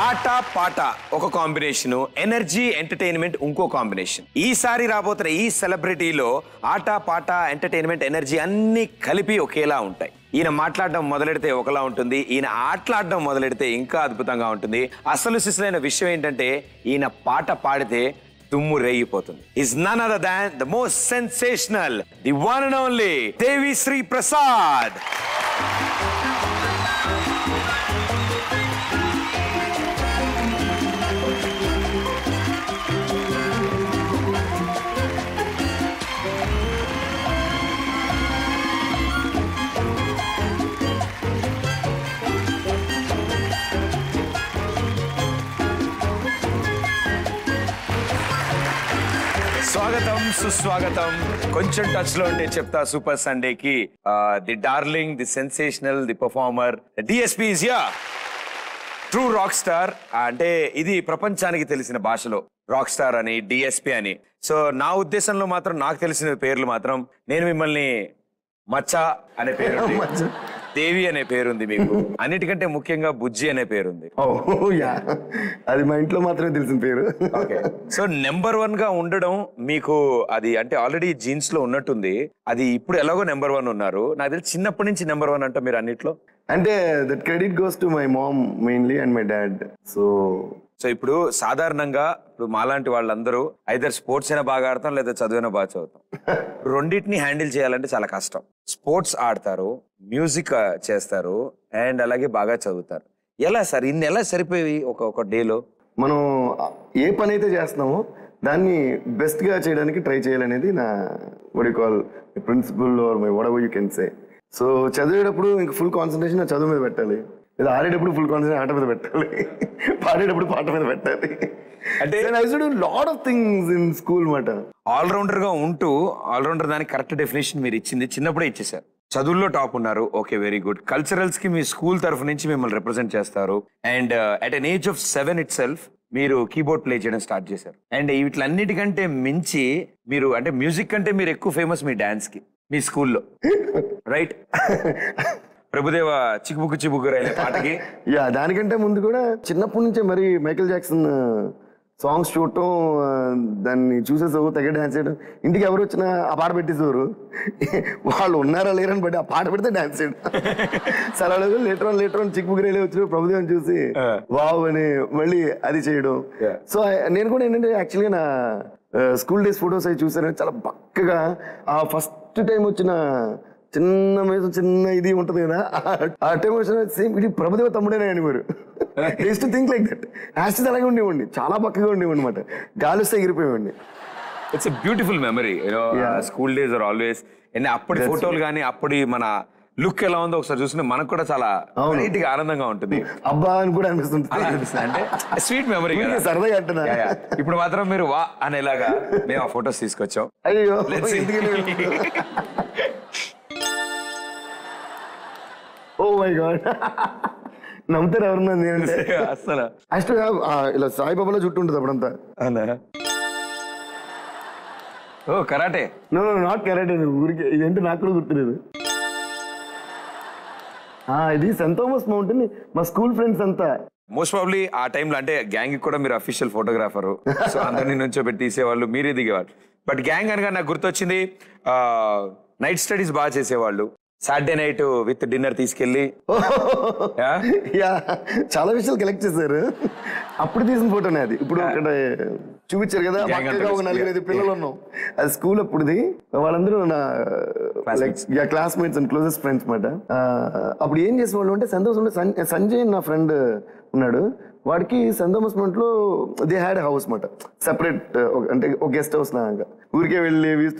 ఆట పాట ఒక కాంబినేషన్, ఎనర్జీ ఎంటర్టైన్మెంట్ ఇంకో కాంబినేషన్. ఈసారి రాబోతున్న ఈ సెలబ్రిటీలో ఆట పాట ఎంటర్టైన్మెంట్ ఎనర్జీ అన్ని కలిపి ఒకేలా ఉంటాయి. ఈయన మాట్లాడడం మొదలెడితే ఒకలా ఉంటుంది, ఈయన ఆటలాడడం మొదలెడితే ఇంకా అద్భుతంగా ఉంటుంది. అసలు సిసలైన విషయం ఏంటంటే ఈయన పాట పాడితే తుమ్ము రేగిపోతుంది. Is none other than the most sensational, the one and only Devi Sri Prasad. స్వాగతం, సుస్వాగతం. కొంచెం టచ్ లో ఉంటే చెప్తా సూపర్ సండేకి the darling, the sensational, the performer DSP is here. True rock star అంటే ఇది ప్రపంచానికి తెలిసిన భాషలో రాక్ స్టార్ అని, డిఎస్పీ అని. సో నా ఉద్దేశంలో మాత్రం నాకు తెలిసిన పేర్లు మాత్రం, నేను మిమ్మల్ని మచ్చా అనే పేరు, దేవి అనే పేరుంది మీకు, అన్నిటికంటే ముఖ్యంగా బుజ్జి అనే పేరుంది. అది మా ఇంట్లో మాత్రమే తెలిసిన పేరు. సో నెంబర్ 1 గా ఉండడం మీకు అది అంటే ఆల్రెడీ జీన్స్ లో ఉన్నట్టుంది. అది ఇప్పుడు ఎలాగో నెంబర్ 1 ఉన్నారు. నాకు తెలిసి చిన్నప్పటి నుంచి నెంబర్ 1 అంట మీరు అన్నిట్లో. అంటే that credit goes to my mom mainly and my dad. So ఇప్పుడు సాధారణంగా ఇప్పుడు మాలాంటి వాళ్ళందరూ ఐదర్ స్పోర్ట్స్ అయినా బాగా ఆడతాం, లేదా చదువుైనా బాగా చదువుతాం. రెండింటిని హ్యాండిల్ చేయాలంటే చాలా కష్టం. స్పోర్ట్స్ ఆడతారు, మ్యూజిక్ చేస్తారు, అండ్ అలాగే బాగా చదువుతారు. ఎలా సార్ ఇన్ని ఎలా సరిపోయి ఒక డేలో? మనం ఏ పని అయితే చేస్తున్నామో దాన్ని బెస్ట్ గా చేయడానికి ట్రై చేయాలనేది నా what you call principle or my whatever you can say. So చదివేటప్పుడు ఇంక ఫుల్ కాన్సన్ట్రేషన్ నా చదువు మీద పెట్టాలి, లేదా ఆడేటప్పుడు ఫుల్ కాన్సన్ట్రేషన్ ఆట మీద పెట్టాలి, పాడేటప్పుడు పాట మీద పెట్టాలి. అంటే lot of things in school మాట. ఆల్రౌండర్ గా ఉంటూ, ఆల్రౌండర్ దానికి కరెక్ట్ డెఫినేషన్ మీరు ఇచ్చింది, చిన్నప్పుడే ఇచ్చేసారు. చదువుల్లో టాప్ ఉన్నారు, ఓకే, వెరీ గుడ్. కల్చరల్స్ కి మీ స్కూల్ తరఫు నుంచి మిమ్మల్ని రిప్రజెంట్ చేస్తారు. And at an age of 7 itself మీరు కీబోర్డ్ ప్లే చేయడం స్టార్ట్ చేశారు. అండ్ వీటిలన్నిటికంటే మించి మీరు అంటే మ్యూజిక్ కంటే మీరు ఎక్కువ ఫేమస్ మీ డాన్స్ కి, మీ స్కూల్లో, రైట్? ప్రభుదేవ చిక్కుబుక్కు చిబుక్కు అనే పాటకి. దానికంటే ముందు కూడా చిన్నప్పటి నుంచే మరి మైకేల్ జాక్సన్ సాంగ్స్ చూడటం, దాన్ని చూసేసావు, తెగ డాన్స్ చేయడం. ఇంటికి ఎవరు వచ్చినా ఆ పాట పెట్టేసేవారు. వాళ్ళు ఉన్నారా లేరని బట్టి ఆ పాట పెడితే డాన్స్ చేయడం. సరే లేటర్ ఆన్ చిక్కుబుక్కు రైలే వచ్చిన ప్రభుదేవని చూసి వావ్ అని మళ్ళీ అది చేయడం. సో నేను కూడా ఏంటంటే యాక్చువల్గా నా స్కూల్ డేస్ ఫొటోస్ అవి చూసాను. చాలా బక్కగా ఆ ఫస్ట్ టైం వచ్చిన చిన్న మీద చిన్న ఇది ఉంటది కదా, ఆ టైం వచ్చిన సేమ్ ఇది ప్రభుదేవ తమ్ముడేనా అని మీరు టు థింక్ లైక్ దట్. యాస్టిస్ అలాగే ఉండేవాడిని, చాలా బక్కగా ఉండేవాడి అనమాట, గాలి వస్తే ఎగిరిపోయేవాడిని. It's a beautiful memory. School days are always. అప్పటి ఫోటోలు కానీ అప్పటి మన లుక్ ఎలా ఉందో ఒకసారి చూస్తే మనకు కూడా చాలా నీట్గా ఆనందంగా ఉంటుంది. అబ్బా అని కూడా అనిపిస్తుంది. అంటే స్వీట్ మెమరీ, సరదాగా అంటున్నా. ఇప్పుడు మాత్రం మీరు వా అనేలాగా మేము ఆ ఫొటోస్ తీసుకొచ్చాం. అయ్యో ఓ మై గాడ్, నమ్ముతారు ఎవరున్నా? అసలు యాక్చువల్గా ఇలా సాయిబాబాలో చుట్టూ ఉంటుంది అప్పుడంతా. ఓ కరాటే? నో నాట్ కరాటే, ఊరికి ఇదేంటో నాకు కూడా గుర్తులేదు. ఇది సెయింట్ థామస్ మౌంటైన్. మా స్కూల్ ఫ్రెండ్స్ అంతా మోస్ట్ ప్రాబ్లీ ఆ టైంలో అంటే గ్యాంగ్ కూడా మీరు అఫీషియల్ ఫోటోగ్రాఫరు, సో అందరినీ నుంచో పెట్టి తీసేవాళ్ళు, మీరే దిగేవాళ్ళు. బట్ గ్యాంగ్ అనగా నాకు గుర్తొచ్చింది నైట్ స్టడీస్ బాగా చేసేవాళ్ళు. సాటర్డే నైట్ విత్ డిన్నర్ తీసుకెళ్ళి చాలా విషయాలు కలెక్ట్ చేశారు. అప్పుడు తీసిన ఫోటోనే అది. ఇప్పుడు అక్కడ చూపించారు కదా, ఒక 4-5 పిల్లలు ఉన్నాం. అది స్కూల్ అప్పుడుది. వాళ్ళందరూ నా క్లాస్మేట్స్ అండ్ క్లోజెస్ట్ ఫ్రెండ్స్ మాట. అప్పుడు ఏం చేసేవాళ్ళు అంటే సంజయ్ నా ఫ్రెండ్ ఉన్నాడు, వాడికి సెయింట్ థామస్ మౌంట్ లో దే హ్యాడ్ హౌస్ మాట, సెపరేట్, అంటే ఒక గెస్ట్ హౌస్ లాగా. ఊరికే వెళ్ళి వీస్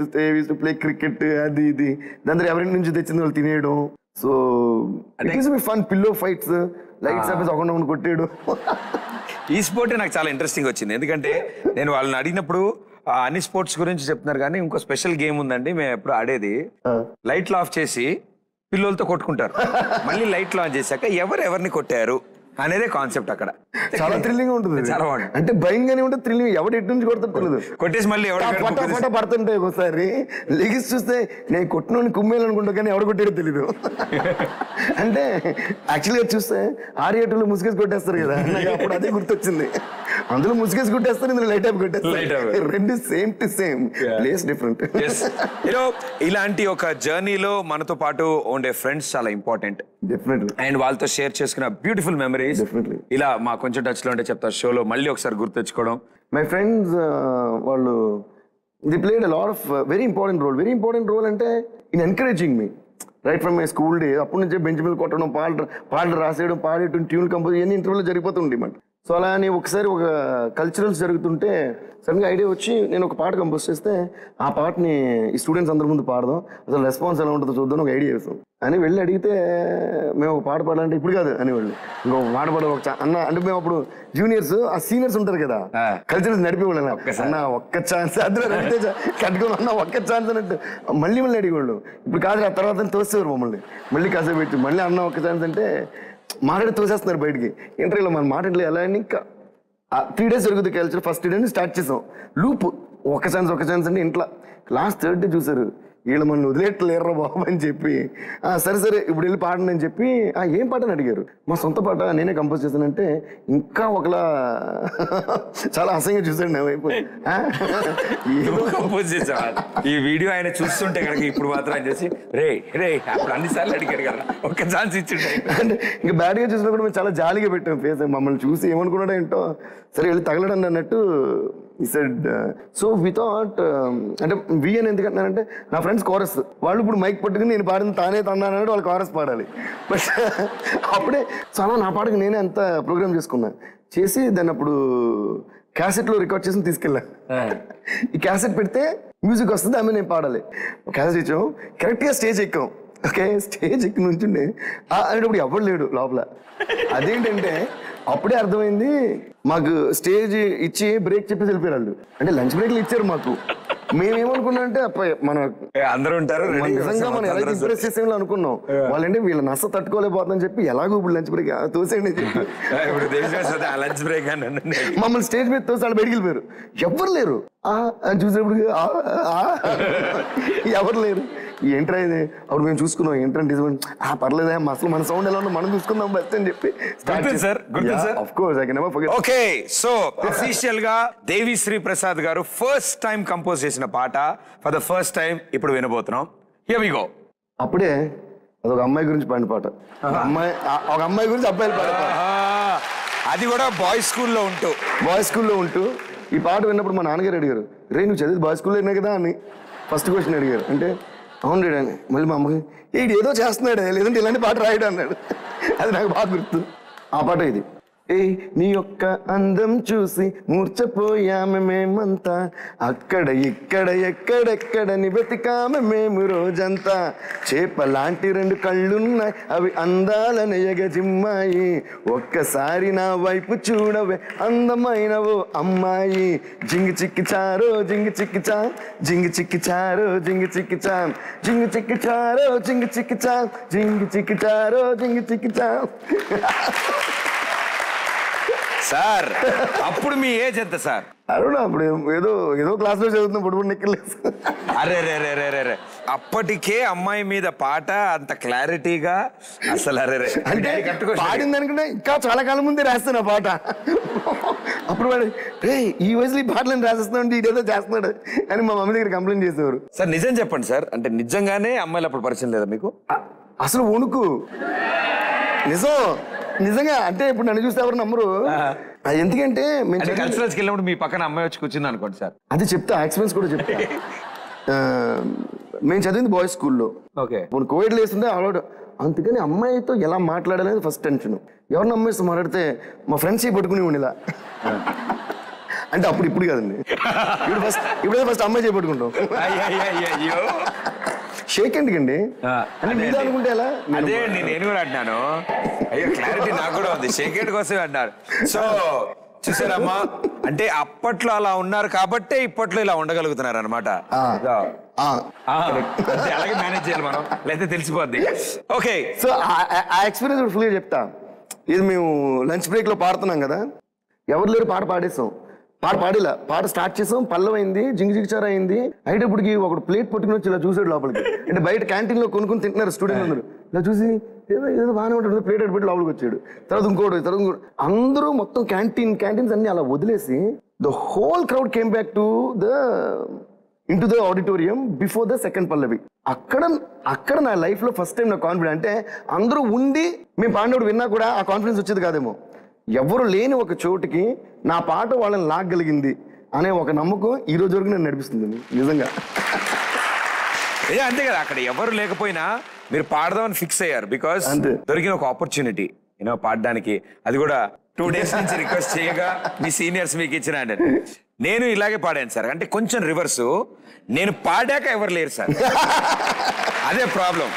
టు ప్లే క్రికెట్, అది ఇది, దాని ఎవరి నుంచి తెచ్చింది వాళ్ళు తినేయడం. So fun, pillow fights, lights ఆపేసి ఒకటి కొట్టేయడం. ఈ స్పోర్ట్ నాకు చాలా ఇంట్రెస్టింగ్ వచ్చింది, ఎందుకంటే నేను వాళ్ళని అడిగినప్పుడు అన్ని స్పోర్ట్స్ గురించి చెప్తున్నారు, కానీ ఇంకో స్పెషల్ గేమ్ ఉందండి మేము ఎప్పుడు ఆడేది. లైట్లు ఆఫ్ చేసి పిల్లలతో కొట్టుకుంటారు, మళ్ళీ లైట్లు ఆన్ చేశాక ఎవరిని కొట్టారు అనేదే కాన్సెప్ట్ అక్కడ. చాలా థ్రిల్లింగ్ ఉంటుంది, చాలా బాగుంటుంది. అంటే భయంగానే ఉంటుంది, థ్రిల్లింగ్. ఎవడు ఎటు నుంచి కొడతాడు తెలియదు, కొట్టేసి మళ్ళీ పట్ట పడుతుంటాయి. ఒకసారి లెగిసి చూస్తే నేను కొట్టినోని కుమ్మేయాలనుకుంటా కానీ ఎవడు కొట్టాడో తెలీదు. అంటే యాక్చువల్గా చూస్తే ఆర్ఏటూలో ముసుగేసి కొట్టేస్తారు కదా, నాకు అప్పుడు అదే గుర్తొచ్చింది. అందులో ముసుగేసి కొట్టేస్తారు, ఇందులో లైట్ అప్ కొట్టేస్తారు, రెండు same to same, place different. ఇలాంటి ఒక జర్నీలో మనతో పాటు ఉండే ఫ్రెండ్స్ చాలా ఇంపార్టెంట్. డెఫినెట్లీ. అండ్ వాళ్ళతో షేర్ చేసుకున్న బ్యూటిఫుల్ మెమరీస్ Definitely. ఇలా మా కొంచెం టచ్ లో ఉంటే చెప్తా షోలో మళ్ళీ ఒకసారి గుర్తెచ్చుకోవడం. మై ఫ్రెండ్స్ వాళ్ళు they played a lot of very important role అంటే in encouraging me right from my school day. అప్పటి నుంచే బెంచ్ మీద కొట్టడం, పాటలు రాసేయడం, పాడేయడం, ట్యూన్ కంపోజ్ ఇవన్నీ ఇంటర్వ్యూలో జరిగిపోతుండే మాట. సో అలా అని ఒకసారి ఒక కల్చరల్స్ జరుగుతుంటే సడన్గా ఐడియా వచ్చి నేను ఒక పాట కంపోజ్ చేస్తే ఆ పాటని ఈ స్టూడెంట్స్ అందరి ముందు పాడదాం, అసలు రెస్పాన్స్ ఎలా ఉంటుందో చూద్దాం ఒక ఐడియా వేస్తాం అని వెళ్ళి అడిగితే, మేము ఒక పాట పాడాలంటే ఇప్పుడు కాదు అనేవాళ్ళు, ఇంకో పాట పాడ ఒక అన్న అంటే మేము అప్పుడు జూనియర్స్, ఆ సీనియర్స్ ఉంటారు కదా కల్చరల్స్ నడిపేవాళ్ళు, అన్న ఒక్క ఛాన్స్ అందులో నడితే కట్టుకుని అన్న ఒక్క ఛాన్స్ అన్నట్టు మళ్ళీ అడిగేవాళ్ళు. ఇప్పుడు కాదు ఆ తర్వాత తోసేవారు మమ్మల్ని, మళ్ళీ కాసేపు పెట్టి మళ్ళీ అన్న ఒక్క ఛాన్స్ అంటే మాట్లాడి తోసేస్తున్నారు బయటికి. ఇంటర్వ్యూలో మన మాట్లాడలే ఎలా అని ఇంకా 3 days జరుగుతుంది కల్చర్. ఫస్ట్ డే స్టార్ట్ చేసాం లూప్, ఒక ఛాన్స్ అంటే ఇంట్లో. లాస్ట్ 3rd day చూసారు, వీళ్ళు మన వదిలేట్లేర్రా బాబు అని చెప్పి, సరే ఇప్పుడు వెళ్ళి పాడండి అని చెప్పి, ఏం పాట అని అడిగారు. మా సొంత పాట నేనే కంపోజ్ చేశానంటే ఇంకా ఒకలా చాలా అసహ్యంగా చూసాడు నా వైపు. కంపోజ్ చేసా ఈ వీడియో ఆయన చూస్తుంటే కనుక ఇప్పుడు మాత్రం ఆయన చేసి రే అప్పుడు అన్నిసార్లు అడిగాడు కదా, ఒక్క ఛాన్స్ ఇచ్చిండే. అంటే ఇంకా బ్యాడ్గా చూసినా కూడా మేము చాలా జాలీగా పెట్టాం ఫేస్. మమ్మల్ని చూసి ఏమనుకున్నాడో ఏంటో, సరే వెళ్ళి తగలడండి అన్నట్టు ఈ సెడ్. సో వి థాట్ అంటే వి అని ఎందుకంటున్నానంటే నా ఫ్రెండ్స్ కోరస్ వాళ్ళు ఇప్పుడు మైక్ పట్టుకుని నేను పాడింది తానే తన్నానంటే వాళ్ళు కోరస్ పాడాలి. బట్ అప్పుడే చాలా నా పాటకి నేనే అంత ప్రోగ్రామ్ చేసి దాన్ని అప్పుడు క్యాసెట్లో రికార్డ్ చేసి తీసుకెళ్ళా. ఈ క్యాసెట్ పెడితే మ్యూజిక్ వస్తుంది, ఆమె నేను పాడాలి. క్యాసెట్ ఇచ్చాం, కరెక్ట్గా స్టేజ్ ఎక్కాం. ఓకే, స్టేజ్ ఎక్కి నుంచుండే అనేటప్పుడు ఎవరు లేడు లోపల. అదేంటంటే అప్పుడే అర్థమైంది, మాకు స్టేజ్ ఇచ్చి బ్రేక్ చెప్పేసి వెళ్ళిపోయారు వాళ్ళు. అంటే లంచ్ బ్రేక్లు ఇచ్చారు మాకు. మేమేమనుకున్నాం అంటే మన అందరూ ఉంటారు నిజంగా మనం ఎలా ఇంప్రెస్ చేసేలా అనుకున్నాం. వాళ్ళంటే వీళ్ళ నష్ట తట్టుకోలేకపోతుందని చెప్పి ఎలాగో ఇప్పుడు లంచ్ బ్రేక్ తోసేయండి అని చెప్పి లంచ్ బ్రేక్ మమ్మల్ని స్టేజ్ మీద తోసి వాళ్ళు బయటికి వెళ్ళిపోయారు. ఎవరు లేరు అని చూసేప్పుడు ఎవరు లేరు. ఏంట్రా ఇది, అప్పుడు మేము చూసుకున్నాం ఏంటంటే పర్లేదా అసలు మన సౌండ్ ఎలా ఉందో మనం చూసుకుందాం బెస్ట్ అని చెప్పి. ఓకే, సో అఫీషియల్ గా దేవిశ్రీ ప్రసాద్ గారు ఫస్ట్ టైం కంపోజ్ చేసిన పాట ఫర్ ద ఫస్ట్ టైం ఇప్పుడు వినబోతున్నాం. Here we go. అప్పుడే అదొక అమ్మాయి గురించి పాడిన పాట, ఒక అమ్మాయి గురించి అబ్బాయిలు పాడే పాట, అది కూడా బాయ్స్ స్కూల్లో ఉంటూ ఈ పాట విన్నప్పుడు మా నాన్నగారు అడిగారు, రే నువ్వు చదివి బాయ్స్ స్కూల్లో అయినా కదా అని ఫస్ట్ క్వశ్చన్ అడిగారు. అంటే అవును రేడు అని. మళ్ళీ మా అమ్మకి ఈడు ఏదో చేస్తున్నాడే, లేదంటే ఇలాంటి పాట రాయడు అన్నాడు. అది నాకు బాగా గుర్తు. ఆ పాట ఇది. నీ యొక్క అందం చూసి మూర్చపోయామె మేమంతా, అక్కడ ఇక్కడ ఎక్కడెక్కడ వెతికామె మేము రోజంతా, చేపలాంటి 2 కళ్ళున్నాయి అవి అందాలని ఎగజిమ్మాయి, ఒక్కసారి నా వైపు చూడవే అందమైనవో అమ్మాయి, జింగి చిక్కి చారో జింగి చిక్కి చా, జింగి చిక్కి చారో జింగి చిక్కి చా, జింగి చిక్కి చారో జింగి చిక్కి చా, జింగి చిక్కి చారో జింగి చిక్కి చా. సార్ అప్పుడు మీ ఏజ్ ఎంత సార్? అరుణ్ అప్పుడు ఏదో క్లాస్ లో చదువుతున్నా పొడి నిక్కలేదు. అరే అప్పటికే అమ్మాయి మీద పాట అంత క్లారిటీగా అసలు అంటే పాడింది అనుకుంటే ఇంకా చాలా కాలం ముందే రాస్తాను ఆ పాట. అప్పుడు వాడు ఈ వయసులో ఈ పాటలను రాసేస్తున్నాడు, ఇదేదో చేస్తున్నాడు అని మా మమ్మీ దగ్గర కంప్లైంట్ చేసేవారు. సార్ నిజం చెప్పండి సార్, అంటే నిజంగానే అమ్మాయిలు అప్పుడు పరిచయం లేదా మీకు? అసలు వణుకు నిజంగా. అంటే ఇప్పుడు నన్ను చూస్తే ఎవరు నమ్మరు. ఎందుకంటే కల్చరల్స్కి వెళ్ళినప్పుడు మీ పక్కన అమ్మాయి వచ్చి కూర్చుంది అనుకోండి సార్, అది చెప్తా, ఎక్స్పీరియన్స్ కూడా చెప్తా. మేము చదివింది బాయ్స్ స్కూల్లో. ఓకే, ఇప్పుడు కోవిడ్ లేస్తుంటే అలవాటు, అందుకని అమ్మాయితో ఎలా మాట్లాడాలనేది ఫస్ట్ టెన్షన్. ఎవరిని అమ్మాయితో మాట్లాడితే మా ఫ్రెండ్స్ పట్టుకుని ఉండిలా. అంటే ఇప్పుడు కాదండి, ఇప్పుడే ఫస్ట్ అమ్మాయి చేపట్టుకుంటాం. షేక్ ఎందుకండి అనుకుంటే ఎలా? అదే అండి నేను కూడా అంటున్నాను. అయ్యో క్లారిటీ నాకు కూడా ఉంది, షేక్ హ్యాండ్ కోసమే అంటారు. సో చూసారమ్మా, అంటే అప్పట్లో అలా ఉన్నారు కాబట్టే ఇప్పట్లో ఇలా ఉండగలుగుతున్నారు అనమాట. అలాగే మేనేజ్ చేయాలి మనం, లేకపోతే తెలిసిపోద్ది. ఓకే, సో ఆ ఎక్స్పీరియన్స్ ఫుల్గా చెప్తా. ఇది మేము లంచ్ బ్రేక్లో పాడుతున్నాం కదా, ఎవరు లేరు, పాట పాడేసాం. పాడేలా పాట స్టార్ట్ చేసాం, పల్లవైంది, జింగిజిగిచార అయింది. అయ్యేటప్పటికి ఒకడు ప్లేట్ పట్టుకుని వచ్చి ఇలా చూసాడు లోపలికి. అంటే బయట క్యాంటీన్లో కొనుక్కొని తింటున్నారు స్టూడెంట్ అందరూ. ఇలా చూసి ఏదో బాగానే ఉంటుంది, ప్లేట్ పెట్టి లోపలికి వచ్చాడు. తర్వాత ఇంకోటి అందరూ మొత్తం క్యాంటీన్స్ అన్ని అలా వదిలేసి the whole crowd came back to the into the auditorium before the second pallavi. అక్కడ నా లైఫ్లో ఫస్ట్ టైం నా కాన్ఫిడెన్స్. అంటే అందరూ ఉండి మేము పాడినప్పుడు విన్నా కూడా ఆ కాన్ఫిడెన్స్ వచ్చేది కాదేమో. ఎవరు లేని ఒక చోటుకి నా పాట వాళ్ళని లాగగలిగింది అనే ఒక నమ్మకం ఈ రోజు వరకు నేను నడిపిస్తుంది నిజంగా. అంతే కదా, అక్కడ ఎవరు లేకపోయినా మీరు పాడదామని ఫిక్స్ అయ్యారు. బికాస్ దొరికిన ఒక ఆపర్చునిటీ పాడడానికి, అది కూడా 2 days నుంచి రిక్వెస్ట్ చేయగా మీ సీనియర్స్ మీకు ఇచ్చిన. నేను ఇలాగే పాడాను సార్, అంటే కొంచెం రివర్స్. నేను పాడాక ఎవరు లేరు సార్, అదే ప్రాబ్లం.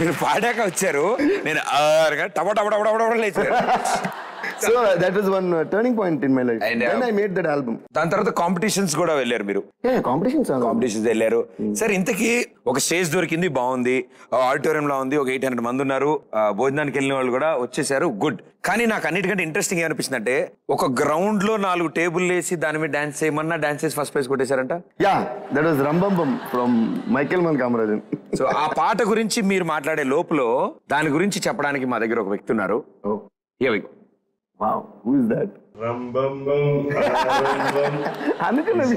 మీరు పాడాక వచ్చారు, నేను టపటపటపటపట లేచారు. So that was one turning point in my life. And then I made that album. దాని తర్వాత కాంపిటీషన్స్ కూడా వెళ్ళారు మీరు. కాంపిటీషన్స్ వెళ్ళారు సార్. ఇంతకీ ఒక స్టేజ్ దొరికింది, బాగుంది, ఆడిటోరియం లో ఉంది, ఒక 800 మంది ఉన్నారు, భోజనానికి వెళ్ళిన వాళ్ళు కూడా వచ్చేసారు, గుడ్. కానీ నాకు అన్నిటికంటే ఇంట్రెస్టింగ్ ఏమనిపించింది అంటే, ఒక గ్రౌండ్ లో 4 టేబుల్ వేసి దాని మీద డాన్స్ చేయమన్నా డాన్స్ చేసి ఫస్ట్ ప్రైజ్ కొట్టేశారంట. That was Rambambam from Michael Mann Kamarajan. So ఆ పాట గురించి మీరు మాట్లాడే లోపల దాని గురించి చెప్పడానికి మా దగ్గర ఒక వ్యక్తి ఉన్నారు. Wow, who is that? Rambambam.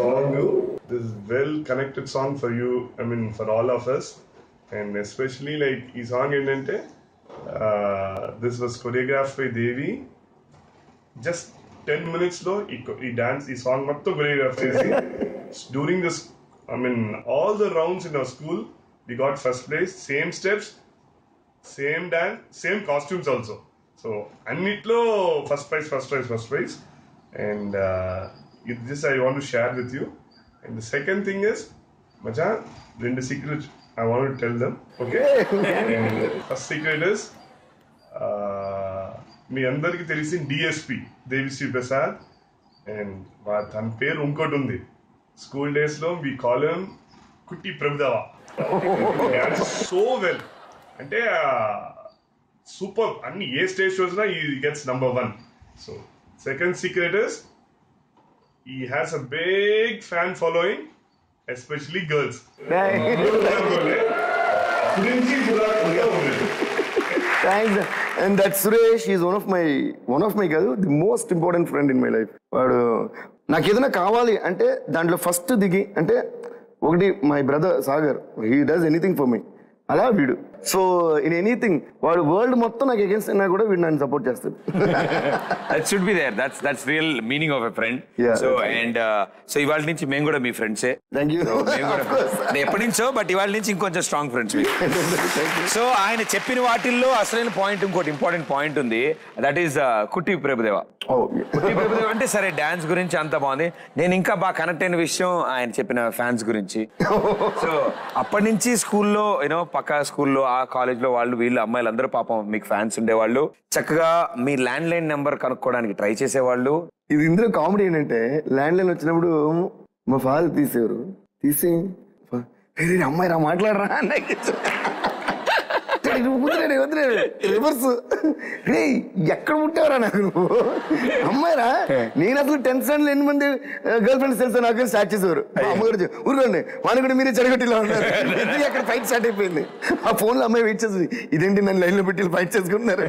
Song, this is well connected song for you. I mean, for all of us, and especially like this song ఏంటంటే this was choreographed by Devi. Just 10 minutes లో ఈ dance, ఈ song మొత్తం choreograph చేసి during this, I mean, all the rounds in our school we got first place, same steps, same dance, same costumes also. So అన్నిట్లో first prize. And this I want to share with you. And the second thing is, Macha, 2 secrets I want to tell them. Okay? And first secret is, మీ అందరికి తెలిసిన DSP Devi Sri Prasad, and తన పేరు ఇంకోటి ఉంది. School days లో we call him కుట్టి Prabhudeva. So well, అంటే super, అన్ని ఏ స్టేజ్ షోస్ లో he gets number 1. So second secret is, he has a big fan following, especially girls. Thanks. And that Suresh is one of my the most important friend in my life. వాడు నాకు ఏదైనా కావాలి అంటే దాంట్లో first దిగి, అంటే ఒకటి my brother Sagar, he does anything for me. అలా వీడు. సో ఇన్ ఎనీథింగ్ వాడు వరల్డ్ మొత్తం నాకు అగేన్స్ట్ అయినా కూడా వీడు నన్ను సపోర్ట్ చేస్తాడు. That should be there. That's real meaning of a friend. So and so ఇవాళ నుంచి మేము కూడా మీ ఫ్రెండ్సే. Thank you. ఎప్పటి నుంచో, బట్ ఇవాళ నుంచి ఇంకొంచెం స్ట్రాంగ్ ఫ్రెండ్స్. సో ఆయన చెప్పిన వాటిల్లో అసలైన పాయింట్, ఇంకోటి ఇంపార్టెంట్ పాయింట్ ఉంది, దట్ ఈస్ కుట్టి ప్రభుదేవా. కుట్టి ప్రభుదేవా అంటే సరే డాన్స్ గురించి అంత బాగుంది. నేను ఇంకా బాగా కనెక్ట్ అయిన విషయం ఆయన చెప్పిన ఫ్యాన్స్ గురించి. సో అప్పటి నుంచి స్కూల్లో పక్క స్కూల్లో, ఆ కాలేజ్ లో వాళ్ళు వీళ్ళు అమ్మాయిలు అందరూ పాపం మీకు ఫ్యాన్స్ ఉండేవాళ్ళు. చక్కగా మీ ల్యాండ్ లైన్ నెంబర్ కనుక్కోవడానికి ట్రై చేసేవాళ్ళు. ఇది ఇందులో కామెడీ ఏంటంటే, ల్యాండ్ లైన్ వచ్చినప్పుడు మా ఫాదర్ తీసేవారు. తీసి అమ్మాయి రా మాట్లాడరా రివర్స్, రే ఎక్కడ పుట్టావరా నాకు నువ్వు, అమ్మాయిరా. నేను అసలు 10th standard ఎన్ని మంది గర్ల్ ఫ్రెండ్స్ తెలుసా నాకు స్టార్ట్ చేసేవారు. అమ్మగారు ఊరుకోండి, వాళ్ళు కూడా మీరే చెడగొట్టిలా ఉన్నారు. అక్కడ ఫైట్ స్టార్ట్ అయిపోయింది. ఆ ఫోన్లో అమ్మాయి వెయిట్ చేస్తుంది, ఇదేంటి నన్ను లైన్లో పెట్టి ఫైట్ చేసుకుంటున్నారు.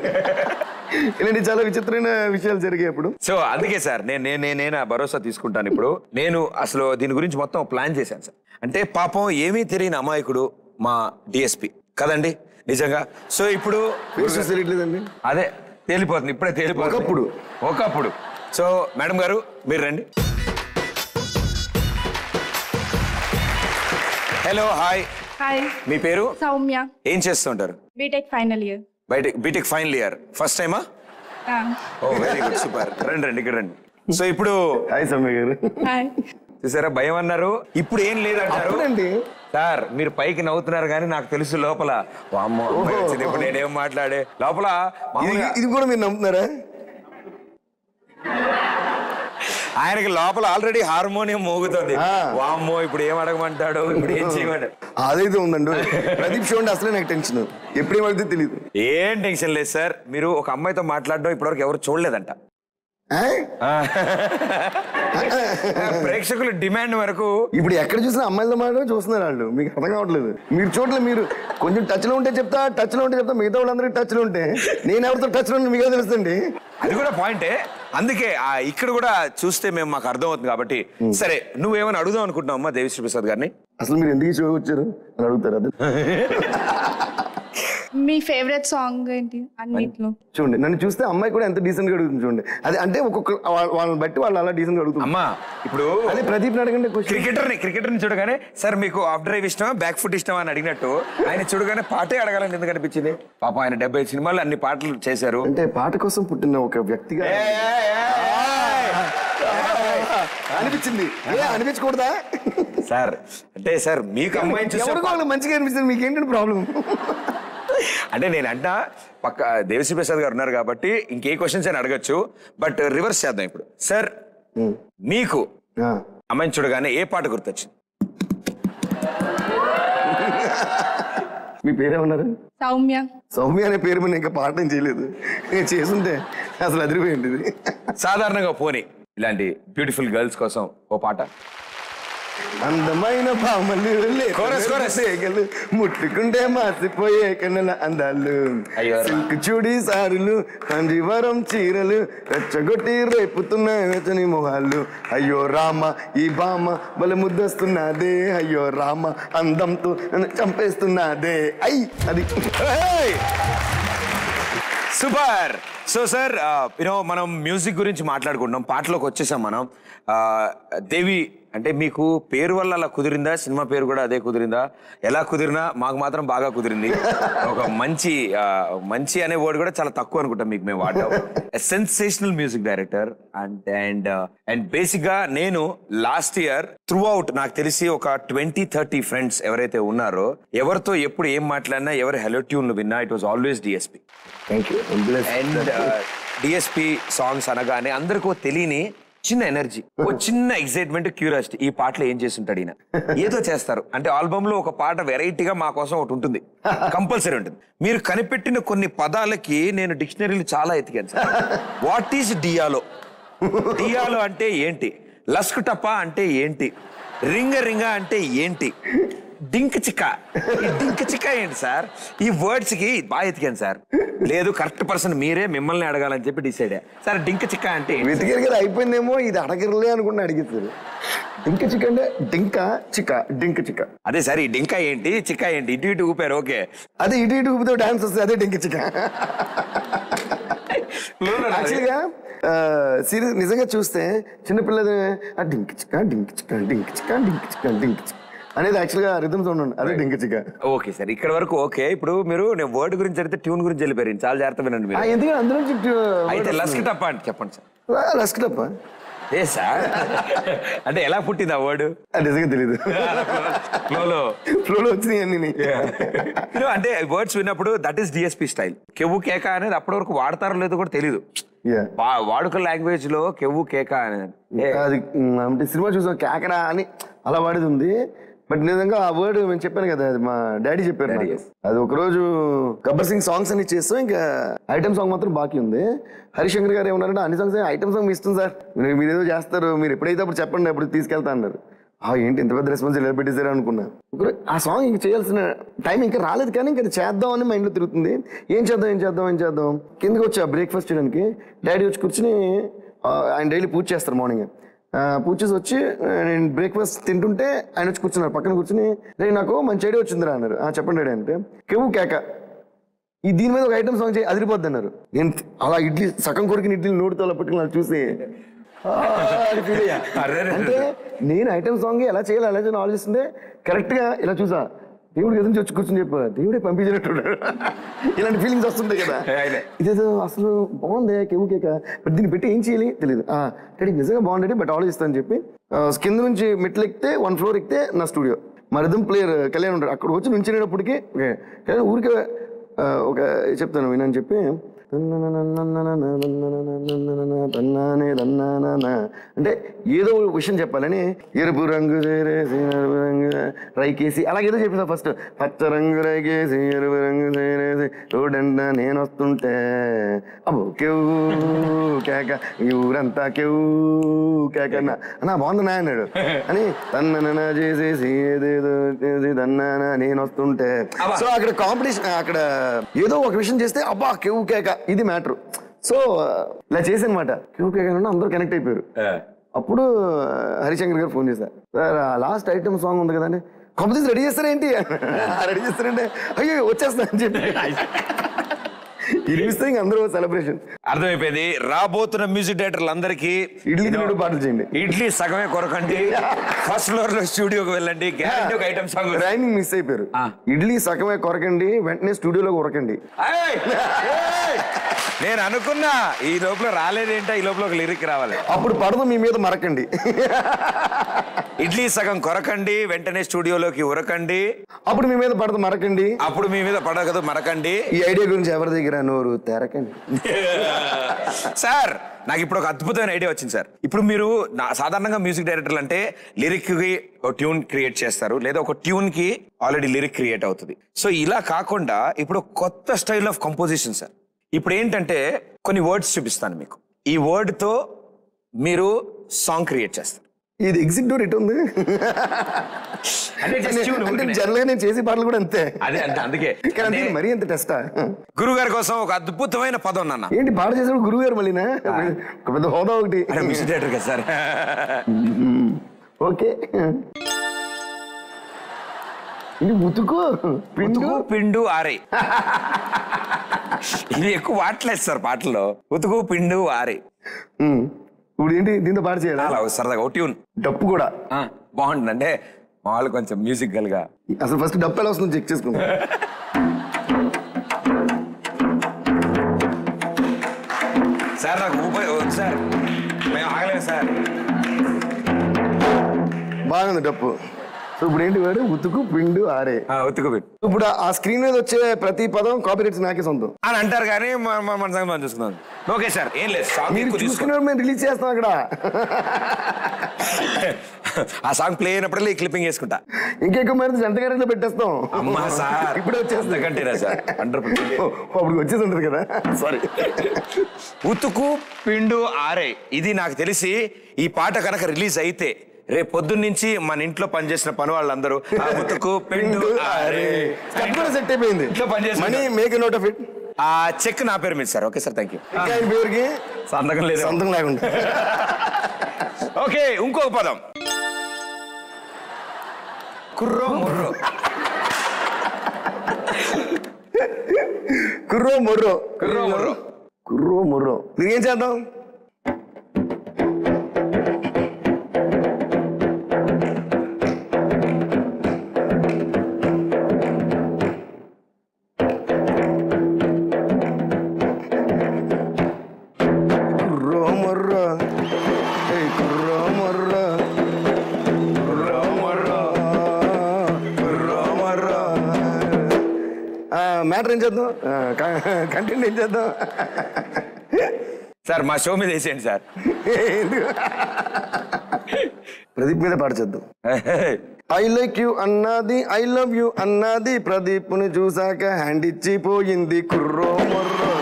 ఇలాంటి చాలా విచిత్రమైన విషయాలు జరిగాయి అప్పుడు. సో అందుకే సార్ నేను భరోసా తీసుకుంటాను. ఇప్పుడు నేను అసలు దీని గురించి మొత్తం ప్లాన్ చేశాను సార్. అంటే పాపం ఏమీ తెలియని అమాయకుడు మా డిఎస్పి కదండి, నిజంగా. సో ఇప్పుడు తెలియట్లేదండి, అదే తేలిపోతుంది, ఇప్పుడే తేలిపోతుంది ఒకప్పుడు. సో మేడం గారు మీరు రండి. Hello, hi. హాయ్, మీ పేరు? సౌమ్య. ఏం చేస్తుంటారు? B Tech final year. B Tech final year, first టైమా? Oh very good, super. రండి ఇక్కడ రండి. సో ఇప్పుడు హాయ్ సౌమ్య గారు. హాయ్. చూసారా, భయం అన్నారు, ఇప్పుడు ఏం లేదంటారు. సార్ మీరు పైకి నవ్వుతున్నారు కానీ నాకు తెలుసు లోపల ఇప్పుడు నేనేం మాట్లాడే లోపల ఇది కూడా మీరు నమ్ముతున్నారా? ఆయనకి లోపల ఆల్రెడీ హార్మోనియం మోగుతుంది. వామ్మో ఇప్పుడు ఏం అడగమంటాడు, ఇప్పుడు ఏం చేయమంటాడు, అదైతే ఉందండి. ప్రదీప్ షో అంటే అసలే నాకు టెన్షన్, ఎప్పుడేమైతే తెలియదు. ఏం టెన్షన్ లేదు సార్. మీరు ఒక అమ్మాయితో మాట్లాడడం ఇప్పటివరకు ఎవరు చూడలేదంట. ప్రేక్షకుల డిమాండ్ వరకు ఇప్పుడు ఎక్కడ చూసినా అమ్మాయిలతో మాత్రమే చూస్తున్నారు వాళ్ళు. మీకు అర్థం కావట్లేదు. మీరు చూడలేదు. మీరు కొంచెం టచ్ లో ఉంటే చెప్తా, టచ్ లో ఉంటే చెప్తా. మిగతా వాళ్ళందరికీ టచ్ లో ఉంటే నేను ఎవరితో టచ్ లో మీకు తెలుస్తుంది. అది కూడా పాయింటే. అందుకే ఇక్కడ కూడా చూస్తే మేము మాకు అర్థం అవుతుంది కాబట్టి. సరే, నువ్వేమైనా అడుగుదాం అనుకుంటున్నావు అమ్మా దేవిశ్రీ ప్రసాద్ గారిని? అసలు మీరు ఎందుకు షో వచ్చారు అని అడుగుతారు. అది మీ ఫేవరెట్ సాంగ్ ఏంటి అన్నిట్లో? చూడండి, నన్ను చూస్తే అమ్మాయి కూడా ఎంత డీసెంట్ గా అడుగుతుంది చూడండి. అది అంటే ఒక్కొక్క వాళ్ళని బట్టి వాళ్ళు అలా డీసెంట్ గా అడుగుతుంది. అమ్మా ఇప్పుడు అదే ప్రదీప్ అడగండి. క్రికెటర్ని చూడగానే సార్ మీకు ఆఫ్ డ్రైవ్ ఇష్టమా బ్యాక్ ఫుట్ ఇష్టమా అని అడిగినట్టు ఆయన చూడగానే పాటే అడగాలని ఎందుకు అనిపించింది? పాపం ఆయన 70 సినిమాలు అన్ని పాటలు చేశారు. అంటే పాట కోసం పుట్టిన ఒక వ్యక్తిగా అనిపించింది. అనిపించకూడదా సార్? అంటే సార్ మీకు అమ్మాయిని చూసి మంచిగా అనిపిస్తుంది, మీకేంటంటే ప్రాబ్లం? అంటే నేను అంటా పక్క దేవిశ్రీ ప్రసాద్ గారు ఉన్నారు కాబట్టి ఇంకే క్వశ్చన్స్ అని అడగచ్చు. బట్ రివర్స్ చేద్దాం ఇప్పుడు. సార్ మీకు అమ్మాయిని చూడగానే ఏ పాట గుర్తొచ్చింది? మీ పేరేమన్నారు? సౌమ్య. సౌమ్య అనే పేరు మీద ఇంకా పాట ఏం చేయలేదు. నేను చేసుంటే అసలు అదిరిపోయింది. సాధారణంగా పోనీ ఇలాంటి బ్యూటిఫుల్ గర్ల్స్ కోసం ఓ పాట. అందమైన భామలు సేగలు ముట్టుకుంటే మాసిపోయే కన్నుల అందాలు, సిల్క్ చూడి సారులు కంజీవరం చీరలు రెచ్చగొట్టి రేపుతున్న వెచ్చని మొహాలు. అయ్యో రామ ఈ భామ బల ముద్దొస్తున్నదే, అయ్యో రామ అందంతో నన్ను చంపేస్తున్నదే. అయ్యి అది సూపర్. సో సార్ మనం మ్యూజిక్ గురించి మాట్లాడుకుంటున్నాం, పాటలోకి వచ్చేసాం మనం. దేవి అంటే మీకు పేరు వల్ల అలా కుదిరిందా? సినిమా పేరు కూడా అదే కుదిరిందా? ఎలా కుదిరినా మాకు మాత్రం బాగా కుదిరింది. ఒక మంచి అనే వర్డ్ కూడా చాలా తక్కువ అనుకుంటాం మీకు మేము వాడతాం. Sensational music director and basic గా నేను లాస్ట్ ఇయర్ త్రూ అవుట్ నాకు తెలిసి ఒక 20-30 ఫ్రెండ్స్ ఎవరైతే ఉన్నారో ఎవరితో ఎప్పుడు ఏం మాట్లాడినా ఎవరు హెలో ట్యూన్లు విన్నా it was always DSP. And DSP songs అనగానే అందరికీ తెలియని చిన్న ఎనర్జీ, ఓ చిన్న ఎక్సైట్మెంట్, క్యూరియాసిటీ. ఈ పాటలో ఏం చేస్తుంటాడు ఈయన, ఏదో చేస్తారు అంటే ఆల్బమ్ లో ఒక పాట వెరైటీగా మా కోసం ఒకటి ఉంటుంది, కంపల్సరీ ఉంటుంది. మీరు కనిపెట్టిన కొన్ని పదాలకి నేను డిక్షనరీలు చాలా ఎతికాను సార్. వాట్ ఈజ్ డియాలో? డియాలో అంటే ఏంటి? లస్క్ టపా అంటే ఏంటి? రింగ అంటే ఏంటి? డింక్ చిక్క ఏంటి సార్? ఈ వర్డ్స్ కి బాగా ఎతికాను సార్. లేదు కరెక్ట్ పర్సన్ మీరే, మిమ్మల్ని అడగాలని చెప్పి డిసైడ్ సార్. డింక్ చిక్క అంటే వెతికారు కదా, అయిపోయిందేమో ఇది అడగరులే అనుకున్నా అడిగేస్తారు. డింక్ చిక్క అంటే డింక్ చిక్క అదే సార్. ఈ డింకా ఏంటి, చిక్క ఏంటి? ఇటు ఊపారు ఓకే. అదే ఇటు ఊపితో డాన్స్ వస్తుంది, అదే డింక్ చిక్క. యాక్చువల్గా సీరియస్ నిజంగా చూస్తే చిన్నపిల్లలు డింక్ చిక్క అనేది యాక్చువల్గా రిథమ్ సౌండ్ ఉంది, అదే డింక్ చిక్క. ఓకే సార్, ఇక్కడ వరకు ఓకే. ఇప్పుడు మీరు నేను వర్డ్ గురించి అడిగితే ట్యూన్ గురించి వెళ్ళిపోయారు, చాలా జాగ్రత్త వినండి మీరు. ఎందుకంటే అందులో అయితే లస్క్ టప్ప అంటే చెప్పండి సార్. లస్క్ టప్ప ఏ సార్ అంటే ఎలా పుట్టింది ఆ వర్డ్? నిజంగా తెలీదు, ఫ్లోలో వచ్చినాయి అన్ని. అంటే వర్డ్స్ విన్నప్పుడు దట్ ఈస్ డిఎస్పి స్టైల్. కెవ్వు కేక అనేది అప్పటి వరకు వాడతారో లేదో కూడా తెలీదు. వాడుక లాంగ్వేజ్ లో కెవ్వు కేక అనేది అది అంటే సినిమా చూసాం కేకరా అని అలా వాడేది ఉంది. బట్ నిజంగా ఆ వర్డ్ నేను చెప్పాను కదా, అది మా డాడీ చెప్పారు. అది ఒకరోజు గబ్బర్ సింగ్ సాంగ్స్ అన్ని చేస్తాం, ఇంకా ఐటమ్ సాంగ్ మాత్రం బాకీ ఉంది. హరిశంకర్ గారు ఏమన్నారంటే అన్ని సాంగ్స్ ఐటమ్ సాంగ్ ఇస్తుంది సార్, మీరు ఏదో చేస్తారు, మీరు ఎప్పుడైతే అప్పుడు చెప్పండి, అప్పుడు తీసుకెళ్తా అన్నారు. ఏంటి ఇంత పెద్ద రెస్పాన్స్ ఎలా పెట్టేశారు అనుకున్నా. ఆ సాంగ్ ఇంక చేయాల్సిన టైం ఇంకా రాలేదు, కానీ ఇంకా చేద్దాం అని మైండ్లో తిరుగుతుంది. ఏం చేద్దాం కిందకి వచ్చి బ్రేక్ఫాస్ట్ చేయడానికి డాడీ వచ్చి కూర్చుని, ఆయన డైలీ పూజ చేస్తారు మార్నింగ్. పూజ చేసి వచ్చి నేను బ్రేక్ఫాస్ట్ తింటుంటే ఆయన వచ్చి కూర్చున్నారు, పక్కన కూర్చుని రేపు నాకు మంచి ఐడియా వచ్చిందిరా అన్నారు. చెప్పండి డాడీ అంటే కెవ్వు కేక, దీని మీద ఒక ఐటమ్ సాంగ్ చేయి అదిరిపోద్ది అన్నారు. నేను అలా ఇడ్లీ సగం కొడుకుని ఇడ్లీ నోటితో అలా పెట్టుకుని అలా చూసి అంటే నేను ఐటమ్ సాంగ్ ఎలా చేయాలి ఆలోచిస్తుంటే కరెక్ట్ గా ఇలా చూసా, దేవుడికి ఎదురు వచ్చి కూర్చొని చెప్పా, దేవుడే పంపించినట్టు. ఇలాంటి ఫీలింగ్స్ వస్తుంటాయి కదా. ఇదేదో అసలు బాగుంది కెవ్వు కేక, బట్ దీన్ని పెట్టి ఏం చేయాలి తెలియదు. డాడీ నిజంగా బాగుండేది, బట్ ఆలోచిస్తాను చెప్పి కింద నుంచి మెట్లు ఎక్కితే 1 ఫ్లోర్ ఎక్కితే నా స్టూడియో. మా రిథమ్ ప్లేయర్ కళ్యాణ్ ఉంటాడు, అక్కడ వచ్చి నుంచేటప్పటికి ఊరికే ఒక చెప్తాను వినని చెప్పి అంటే ఏదో విషయం చెప్పాలని ఎరుపు రంగు ఎరుపు రంగు రైకేసి అలాగేదో చెప్పిన ఫస్ట్ పచ్చ రంగు రైకేసి ఎరుపు రంగు రోడ్డంట నేను వస్తుంటే అబ్బో కేవ్ కేక ఊరంతా కేవ్ కేక అన్న బాగుందన్నా అన్నాడు అని తన్న చేసేసి ఏదేదో తన్నానా నేను వస్తుంటే. సో అక్కడ కాంపిటీషన్ అక్కడ ఏదో ఒక విషయం చేస్తే అబ్బా కేవ్ కేక ఇది మ్యాటర్. సో ఇలా చేసానమాట కేవ్ కేక అందరూ కనెక్ట్ అయిపోయారు. అప్పుడు హరిశంకర్ గారు ఫోన్ చేశారు, సార్ లాస్ట్ ఐటమ్ సాంగ్ ఉంది కదండి కాంపిటీషన్ రెడీ చేస్తారేంటి రెడీ చేస్తారంటే అయ్యో వచ్చేస్తా అని చెప్పి అందరూ సెలబ్రేషన్. అర్థమైపోయింది. రాబోతున్న మ్యూజిక్ డైరెక్టర్లు అందరికీ ఇడ్లీ తినడు పాటలు చేయండి, ఇడ్లీ సగమే కొరకండి, ఫస్ట్ ఫ్లోర్ లో స్టూడియోకి వెళ్ళండి, గ్యారెంటీ ఒక ఐటమ్ సాంగ్. రైమింగ్ మిస్ అయిపోయారు. ఇడ్లీ సగమే కొరకండి, వెంటనే స్టూడియోలో కొరకండి. నేను అనుకున్నా ఈ లోపల రాలేదేంటా, ఈ లోపల ఒక లిరిక్ రావాలి. అప్పుడు పడదు మీ మీద మరకండి. ఇడ్లీ సగం కొరకండి, వెంటనే స్టూడియోలోకి ఉరకండి, అప్పుడు మీ మీద పడదు మరకండి, అప్పుడు మీ మీద పడగదు మరకండి. ఈ ఐడియా గురించి ఎవరి దగ్గర నోరు తెరకండి. సార్ నాకు ఇప్పుడు ఒక అద్భుతమైన ఐడియా వచ్చింది సార్. ఇప్పుడు మీరు సాధారణంగా మ్యూజిక్ డైరెక్టర్లు అంటే లిరిక్ కి ఒక ట్యూన్ క్రియేట్ చేస్తారు, లేదా ఒక ట్యూన్ కి ఆల్రెడీ లిరిక్ క్రియేట్ అవుతుంది. సో ఇలా కాకుండా ఇప్పుడు కొత్త స్టైల్ ఆఫ్ కంపోజిషన్ సార్. ఇప్పుడు ఏంటంటే కొన్ని వర్డ్స్ చూపిస్తాను మీకు, ఈ వర్డ్ తో మీరు సాంగ్ క్రియేట్ చేస్తారు. ఇది ఎగ్జిట్ డోర్ ఎటు ఉంది జనరల్ గా నేను చేసే పాటలు కూడా అంతే. అదే అంటే అందుకే మరీ అంత టెస్టా. గురువు గారి కోసం ఒక అద్భుతమైన పదం నాన్న. ఏంటి పాట చేసాడు గురువు గారు మళ్ళీనా ఒక పెద్ద హోదా ఒకటి. మ్యూజిక్ డైరెక్టర్ కదా సార్. ఓకే ఇది ఉతుకు ఉతుకు పిండు ఆరే. ఇది ఎక్కువ వాడలేదు సార్ పాటల్లో, ఉతుకు పిండు ఆరే. ఇప్పుడు ఏంటి దీంతో పాట చేయాలి సరదాగా ఒక ట్యూన్. డప్పు కూడా బాగుంటుంది, అంటే మామూలు కొంచెం మ్యూజికల్ గా. అసలు ఫస్ట్ డప్పు ఎలా వస్తుందో చెక్ చేసుకుందాం. సార్ నాకు ఊపిరి సార్, మేము ఆగలేము సార్. బాగుంది డప్పు. సో ఇప్పుడు ఏంటి వాడు ఉతుకు పిండు ఆరే. ఉతుకు పిండు. ఇప్పుడు ఆ స్క్రీన్ మీద వచ్చే ప్రతి పదం కాపీరైట్స్ నాకే సొంతం అని అంటారు, కానీ మన సంగతి మనం చూసుకుందాం. ఓకే సార్, ఏం లేదు చూసుకునే మేము రిలీజ్ చేస్తాం అక్కడ. ఆ సాంగ్ ప్లే అయినప్పుడల్లా ఈ క్లిప్పింగ్ చేసుకుంటా. ఇంకెక్కువ మరి జంట గారిలో పెట్టేస్తాం. అమ్మా సార్ ఇప్పుడే వచ్చేస్తుంది కంటేనా సార్, అప్పుడు వచ్చేసి ఉంటుంది కదా. సారీ. ఉతుకు పిండు ఆరే, ఇది నాకు తెలిసి ఈ పాట కనుక రిలీజ్ అయితే రేపు పొద్దున్న నుంచి మన ఇంట్లో పనిచేసిన పని వాళ్ళందరూ ఉతుకు పిండు ఆరే సెట్ అయిపోయింది. Money make note of it. ఆ చెక్ నా పేరు మీద sir. Okay sir, thank you. పేరుకి సంతకం లేదు, సంతకం లేకుండా. ఓకే, ఇంకొక పదం కుర్రో ముర్రో. కుర్రో ముర్రో. కుర్రో ముర్రో. కుర్రో ముర్రో. ఏం చేద్దాం? మ్యాటర్ ఏం చేద్దాం, కంటెంట్ ఏం చేద్దాం సార్? మా షో మీద వేసేయండి సార్. ప్రదీప్ మీద పాట చేద్దాం. ఐ లైక్ యూ అన్నది, ఐ లవ్ యూ అన్నది, ప్రదీప్ ని చూసాక హ్యాండ్ ఇచ్చిపోయింది. కుర్రో మొర్రో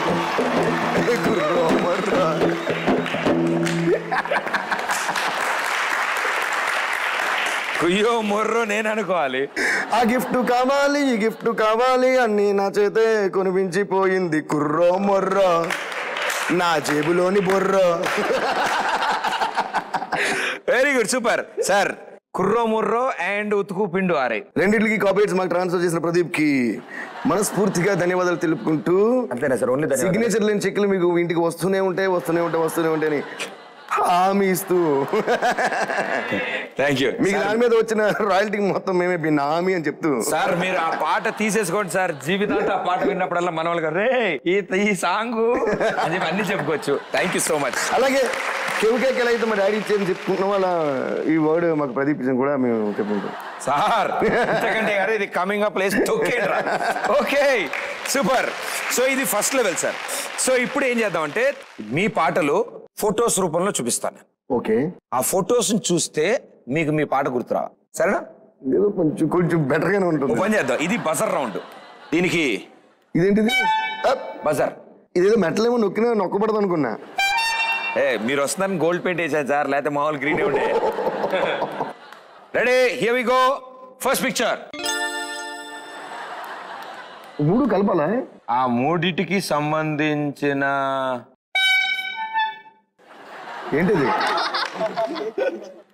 కుర్రో మొర్రో. కుయ్యో మొర్రో నేను అనుకోవాలి. ఆ గిఫ్ట్ కావాలి, ఈ గిఫ్ట్ కావాలి అన్ని నా చేతే కొనిపించిపోయింది. కుర్రో మొర్రో నా జేబులోని బొర్రో. Very good, super sir. కుర్రో ముర్రో అండ్ ఉతుకు పిండు ఆరే రెండింటికి కాపీరైట్స్ మాకు ట్రాన్స్ఫర్ చేసిన ప్రదీప్ కి మనస్ఫూర్తిగా ధన్యవాదాలు తెలుపుకుంటూ, అంతేనా సార్? ఓన్లీ సిగ్నేచర్ లేని చెక్కులు మీకు ఇంటికి వస్తూనే ఉంటాయి హామీ ఇస్తూ థ్యాంక్ యూ. మీకు దాని మీద వచ్చిన రాయల్టీ మొత్తం మేమే హామీ అని చెప్తూ. సార్ మీరు ఆ పాట తీసేసుకోండి సార్, జీవితాంతా ఆ పాట విన్నప్పుడల్లా మన వాళ్ళు రే ఈ సాంగ్ అని చెప్పి అన్ని చెప్పుకోవచ్చు. Thank you so much. అలాగే కేవికేకి ఎలా అయితే మా డాడీ ఇచ్చేది చెప్పుకుంటున్నాం, అలా ఈ వర్డ్ మాకు ప్రదీప్ కూడా మేము చెప్పుకుంటాం సార్. ఇది coming up place. Okay super. So ఇది ఫస్ట్ లెవెల్ సార్. సో ఇప్పుడు ఏం చేద్దామంటే మీ పాటలు ఫొటోస్ రూపంలో చూపిస్తాను. ఓకే, ఆ ఫొటోస్ చూస్తే మీకు మీ పాట గుర్తురా, సరేనా? ఏదో కొంచెం కొంచెం బెటర్ గానే ఉంటుంది. పని చేద్దాం. ఇది బజర్ రౌండ్. దీనికి ఇదేంటిది? బజర్. ఇదేదో మెటలేమో నొక్కబడదు అనుకున్నా. మీరు వస్తున్నారని గోల్డ్ పెయింట్ వేసాను సార్, లేకపోతే మామూలు గ్రీన్ ఉండే. Ready, here we go. First picture. 3 కలపాలా? ఆ మూడిటికి సంబంధించిన ఏంటిది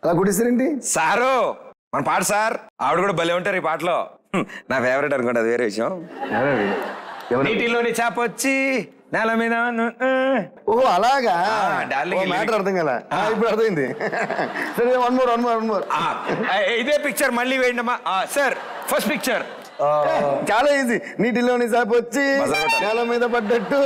అలా కొట్టేస్తారేంటి సారు? మన పాట సార్. ఆవిడ కూడా భలే ఉంటారు ఈ పాటలో. నా ఫేవరెట్ అనుకోండి, అది వేరే విషయం. నీటిలోని చేప వచ్చి నేల మీద. ఓ అలాగా, డార్లింగ్ మ్యాటర్ అర్థం కదా. ఇప్పుడు అర్థమైంది. సరే, వన్ మోర్. ఇదే పిక్చర్ మళ్ళీ వేయండమ్మా సార్. ఫస్ట్ పిక్చర్ చాలా ఈజీ. నీటిలోని చేప వచ్చి నేల మీద పడ్డట్టు.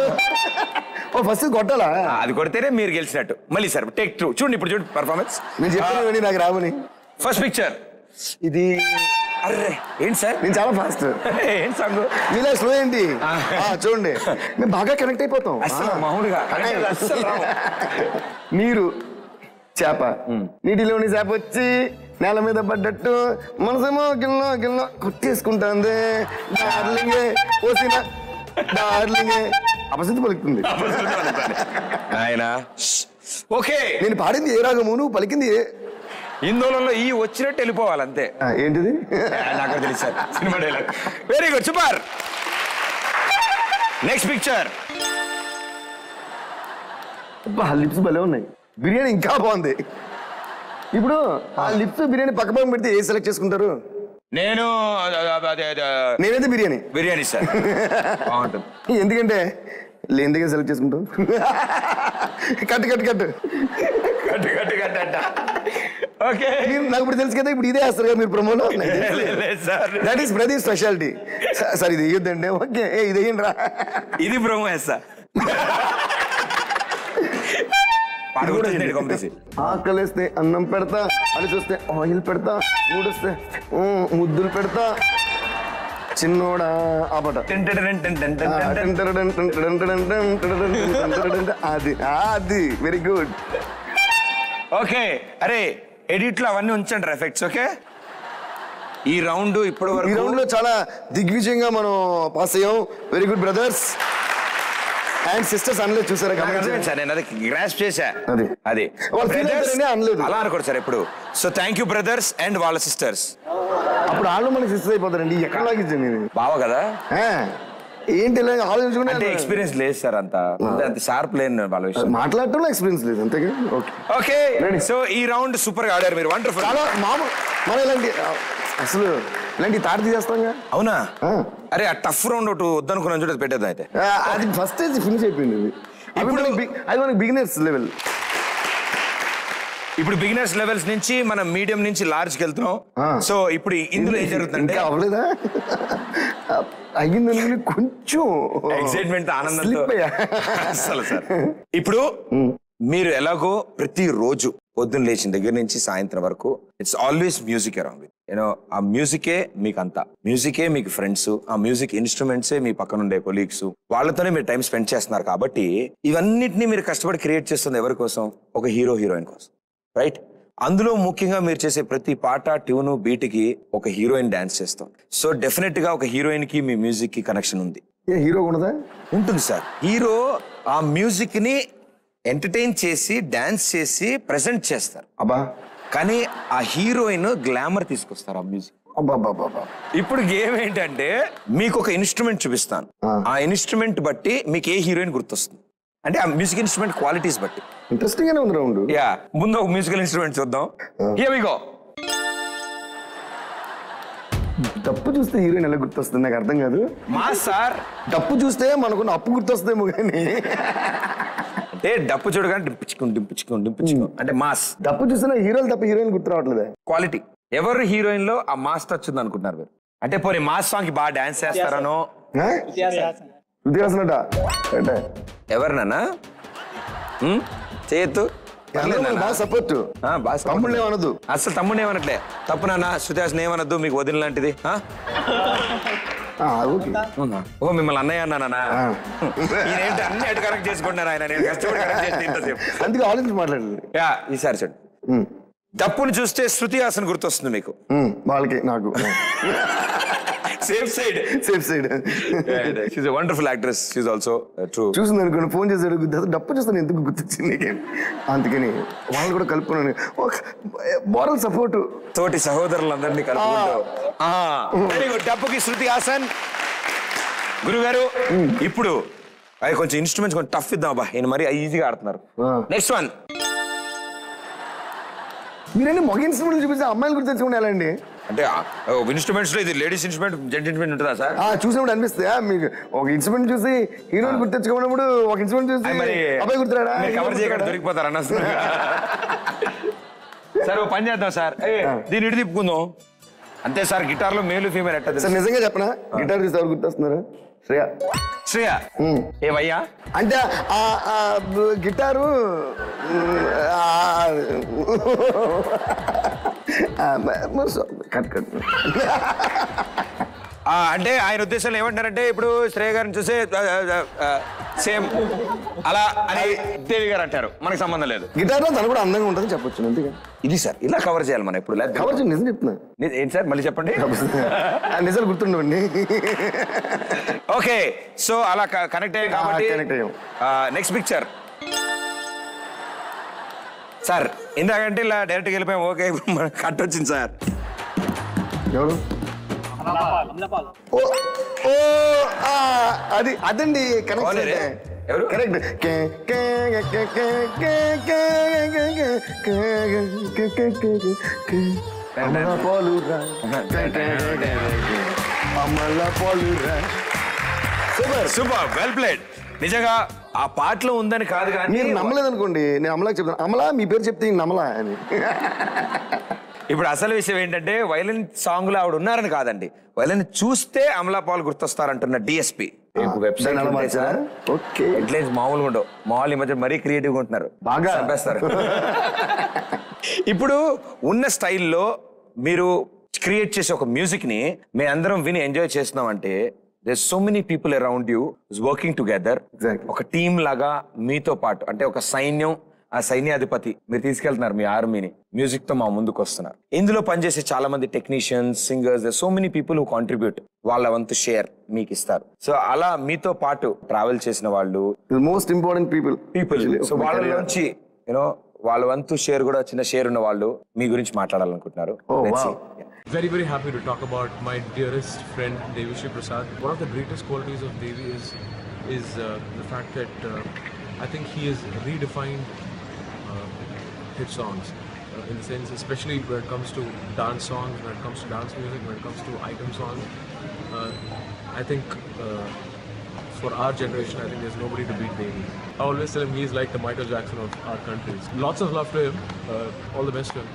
ఓ ఫస్ట్ కొట్టాలా? అది కొడితేనే మీరు గెలిచినట్టు. మళ్ళీ సార్ టేక్ 2 చూడండి. ఇప్పుడు చూడండి పర్ఫార్మెన్స్. నేను చెప్పాను నాకు రావని. ఫస్ట్ పిక్చర్ ఇది. అరే ఏంటి సార్, నేను చాలా ఫాస్ట్. ఏంటి సాంగ్ మీలా స్లో ఏంటి? చూడండి, మేము బాగా కనెక్ట్ అయిపోతాం. మామూలుగా నీరు చేప, నీటిలోని చేప వచ్చి నేల మీద పడ్డట్టు మనసేమో గిల్లో గిల్లో కొట్టేసుకుంటాంది. డార్లింగే పోసిన డార్లింగే అపశృతి పలుకుతుంది. ఆయన ఓకే. నేను పాడింది ఏ రాగము, నువ్వు పలికింది ఏ ఇందులో ఈ వచ్చినట్టు వెళ్ళిపోవాలి అంతే. ఏంటిది? నాకు తెలుసు sir, cinema dialogue. Very good, super. Next picture. Lips భలే ఉన్నాయి. బిర్యానీ ఇంకా బాగుంది. ఇప్పుడు ఆ లిప్స్ బిర్యానీ పక్క పక్కన పెడితే ఏ సెలెక్ట్ చేసుకుంటారు? నేనైతే బిర్యానీ సార్ బాగుంటుంది. ఎందుకంటే లేనిదిగా సెలెక్ట్ చేసుకుంటాం. కట్టు ఓకే, నాకు ఇప్పుడు తెలుసు కదా. ఇప్పుడు ఇదే వేస్తారు కదా మీరు ప్రమోలో. That is Pradeep speciality. Sir ఇది వేయొద్దండి. ఓకే, ఇది వేయండి రా. ఇది ప్రోమో వేస్తా. ఆకలిస్తే అన్నం పెడతా, అది చూస్తే ఆయిల్ పెడతా, మూడొస్తే ముద్దులు పెడతా, చిన్నోడా ఆపట. అది వెరీ గుడ్. ఓకే, అరే ఎడిట్ లో అవన్నీ ఉంచండి ఎఫెక్ట్స్. ఓకే, ఈ రౌండ్ ఇప్పటి వరకు ఈ రౌండ్ లో చాలా దిగ్విజయంగా మనం పాస్ అయ్యాం. Very good brothers and sisters అనలేదు, చూసారా? సార్ నేను అది గ్రాస్ప్ చేశా. అది అనలేదు, అలా అనుకోండి సార్ ఎప్పుడు. So thank you brothers and వాళ్ళ సిస్టర్స్. అప్పుడు వాళ్ళు మనకి సిస్టర్స్ అయిపోతారండి. ఎక్కడ లాగించండి బావ కదా. ఏంటి ఆలోచించుకుంటే ఎక్స్పీరియన్స్ లేదు సార్, అంత షార్ప్ లేని వాళ్ళ విషయం. మాట్లాడటంలో ఎక్స్పీరియన్స్ లేదు అంతేగా. ఓకే, సో ఈ రౌండ్ సూపర్ గా ఆడారు మీరు. వండర్ఫుల్. చాలా మామూలు మన ఇలాంటి అసలు ఇలాంటి తాడు తీసేస్తాంగా. అవునా? అరే ఆ టఫ్ రౌండ్ ఒకటి వద్దనుకున్నాను చూడ, పెట్టేద్దాం అయితే. అది ఫస్ట్ ఫినిష్ అయిపోయింది. అది మనకి బిగినర్స్ లెవెల్. ఇప్పుడు బిగినర్స్ లెవెల్స్ నుంచి మనం మీడియం నుంచి లార్జ్కి వెళ్తున్నాం. సో ఇప్పుడు ఇందులో ఏం జరుగుతుందంటే అవ్వలేదా అయ్యిందని కొంచెం ఎక్సైట్మెంట్ ఆనందంతో అసలు సార్. ఇప్పుడు మీరు ఎలాగో ప్రతి రోజు పొద్దున్న లేచిన దగ్గర నుంచి సాయంత్రం వరకు it's always music around with you know. ఆ మ్యూజికే మీకు అంతా, మ్యూజికే మీకు ఫ్రెండ్స్, ఆ మ్యూజిక్ ఇన్స్ట్రుమెంట్సే మీ పక్కన ఉండే కొలీగ్స్, వాళ్ళతోనే మీరు టైం స్పెండ్ చేస్తున్నారు. కాబట్టి ఇవన్నిటిని మీరు కష్టపడి క్రియేట్ చేస్తుంది ఎవరి కోసం? ఒక హీరోయిన్ కోసం, రైట్? అందులో ముఖ్యంగా మీరు చేసే ప్రతి పాట, ట్యూను, బీట్కి ఒక హీరోయిన్ డాన్స్ చేస్తాం. సో డెఫినెట్ గా ఒక హీరోయిన్ కి మీ మ్యూజిక్ కి కనెక్షన్ ఉంది. హీరో ఉన్నదా? ఉంటుంది సార్. హీరో ఆ మ్యూజిక్ ని ఎంటర్టైన్ చేసి డాన్స్ చేసి ప్రెజెంట్ చేస్తారు. అబ్బా, కానీ ఆ హీరోయిన్ గ్లామర్ తీసుకొస్తారు ఆ మ్యూజిక్. ఇప్పుడు గేమ్ ఏంటంటే మీకు ఒక ఇన్స్ట్రుమెంట్ చూపిస్తాను. ఆ ఇన్స్ట్రుమెంట్ బట్టి మీకు ఏ హీరోయిన్ గుర్తొస్తుంది అంటే ఆ మ్యూజిక్ ఇన్స్ట్రుమెంట్ క్వాలిటీస్ బట్టి. ఇంట్రెస్టింగ్ గానే ఉంది రౌండ్. యా, ముందు ఒక మ్యూజికల్ ఇన్స్ట్రుమెంట్ చూద్దాం. Here we go. డప్పు చూస్తే హీరోయిన్ ఎలా గుర్తొస్తుంది నాకు అర్థం కాదు. మా సార్ డప్పు చూస్తే మనకున్న అప్పు గుర్తొస్తుందేమో కానీ అంటే డప్పు చూడగానే డింపుచ్చుకో అంటే మాస్. డప్పు చూస్తే హీరోలు తప్ప హీరోయిన్ గుర్తు రావట్లేదే. క్వాలిటీ. ఎవరు హీరోయిన్ లో ఆ మాస్ టచ్ ఉంది అనుకుంటున్నారు మీరు? అంటే పోనీ మాస్ సాంగ్ కి బాగా డాన్స్ చేస్తారనో? ఎవరినన్నా చేయొద్దు. సపోర్ట్ తమ్ముళ్ళు ఏమనద్దు. అసలు తమ్ముడు ఏమనట్లే. తప్పు నాన్న, శృతి హాసన్ ఏమనద్దు, మీకు వదిన లాంటిది. ఓకే. అవునా? ఓ మిమ్మల్ని అన్నయ్య అన్నానా? ఈయనేంటి అన్ని అటు కరెక్ట్ చేసుకుంటున్నారు ఆయన, నేను కష్టపడి కరెక్ట్ చేస్తే ఇంతసేపు. అందుకే ఆలోచించి మాట్లాడండి. యా, ఈసారి చూడు. డప్పుని చూస్తే శృతి హాసన్ గుర్తొస్తుంది మీకు. వాళ్ళకి నాకు safe side. She a wonderful actress. She also true. చూసింది అనుకోండి, ఫోన్ చేశాడు, డప్పు చూస్తాను ఎందుకు గుర్తొచ్చింది నీకు, అందుకని వాళ్ళు కూడా కలుపుకున్నాను. మోరల్ సపోర్ట్, తోటి సహోదరులందరినీ కలుపుకుంటూ. Very good. డప్పుకి శృతి హాసన్. గురుగారు ఇప్పుడు అది కొంచెం ఇన్స్ట్రుమెంట్స్ కొంచెం టఫ్ ఇద్దాం. అబ్బా ఈయన మరీ ఈజీగా ఆడుతున్నారు. Next one. మీరండి మగ ఇన్స్ట్రుమెంట్ చూపిస్తే అమ్మాయిలు గుర్తు తెచ్చుకుని ఎలా అండి? అంటే ఇన్స్ట్రుమెంట్స్ లో ఇది లేడీస్ ఇన్స్ట్రుమెంట్, జెంట్ ఇన్స్ట్రుమెంట్ ఉంటుందా సార్? చూసినప్పుడు అనిపిస్తుంది మీకు ఒక ఇన్స్ట్రుమెంట్ చూసి హీరోయిన్ గుర్తు తెచ్చుకున్నప్పుడు ఒక ఇన్స్ట్రుమెంట్ చూసి అబ్బాయి గుర్తురాడా కవర్ చేయకుండా దొరికిపోతారు అన్న సార్. ఓ పని చేద్దాం సార్, దీన్ని ఇటు తిప్పుకుందాం అంతే సార్. గిటార్ లో మేలు ఫీమేల్ ఎట్ట సార్? నిజంగా చెప్పనా, గిటార్ చూసి ఎవరు గుర్తొస్తున్నారు? శ్రేయ. శ్రేయ ఏ వయ్యా అంటే గిటారు కట్ కట్. అంటే ఆయన ఉద్దేశంలో ఏమంటారంటే ఇప్పుడు శ్రేయ గారిని చూసే సేమ్ అలా అని దేవి గారు అంటారు, మనకి సంబంధం లేదు. గిటార్ లో తను కూడా అందంగా ఉంటుంది చెప్పొచ్చు. అంతే ఇది సార్ ఇలా కవర్ చేయాలి మనం ఇప్పుడు. కవర్ చేయండి, నిజం చెప్తున్నా. ఏంటి సార్ మళ్ళీ చెప్పండి. నిజాలు గుర్తుండవండి. ఓకే, సో అలా కనెక్ట్ అయ్యాం కాబట్టి కనెక్ట్ అయ్యాం. Next picture sir. ఇందాకంటే ఇలా డైరెక్ట్గా వెళ్ళిపోయాం. ఓకే, కట్ వచ్చింది సార్. ఎవరు? అది అదండి కరెక్ట్. Super, well played. నిజంగా ఆ పాటలో ఉందని కాదు కానీ మీరు నమ్మలేదు అనుకోండి, నేను అమలాకి చెప్తాను. అమలా మీ పేరు చెప్తే నమ్మలా అని. ఇప్పుడు అసలు విషయం ఏంటంటే వైలెన్ సాంగ్ లో ఆవిడ ఉన్నారని కాదండి, వైలెన్ చూస్తే అమలా పాల్ గుర్తొస్తారంటున్న డిఎస్పీ. వెబ్సైట్ హెడ్లైన్స్ మామూలుగా ఉండవు. మామూలు ఈ మధ్య మరీ క్రియేటివ్గా ఉంటున్నారు, బాగా చంపేస్తారు. ఇప్పుడు ఉన్న స్టైల్లో మీరు క్రియేట్ చేసే ఒక మ్యూజిక్ ని మేము అందరం విని ఎంజాయ్ చేస్తున్నాం అంటే there's so many people around you who's working together. ఒక టీమ్ లాగా మీతో పాటు, అంటే ఒక సైన్యం, ఆ సైన్యాధిపతి మీరు తీసుకెళ్తున్నారు మీ ఆర్మీని, మ్యూజిక్ తో మా ముందుకు వస్తున్నారు. ఇందులో పనిచేసే చాలా మంది technicians, singers, so many people who contribute, వాళ్ళ వంతు షేర్ మీకు ఇస్తారు. సో అలా మీతో పాటు ట్రావెల్ చేసిన వాళ్ళు మోస్ట్ ఇంపార్టెంట్ పీపుల్. సో వాళ్ళ నుంచి యూనో వాళ్ళ వంతు షేర్ కూడా చిన్న షేర్ ఉన్న వాళ్ళు మీ గురించి మాట్లాడాలనుకుంటున్నారు. Very, very happy to talk about my dearest friend Devi Sri Prasad. One of the greatest qualities of Devi is the fact that I think he has redefined hit songs in the sense, especially when it comes to dance songs, when it comes to dance music, when it comes to item songs. I think for our generation, I think there's nobody to beat Devi. I always tell him he's like the Michael Jackson of our country. Lots of love to him. All the best to him.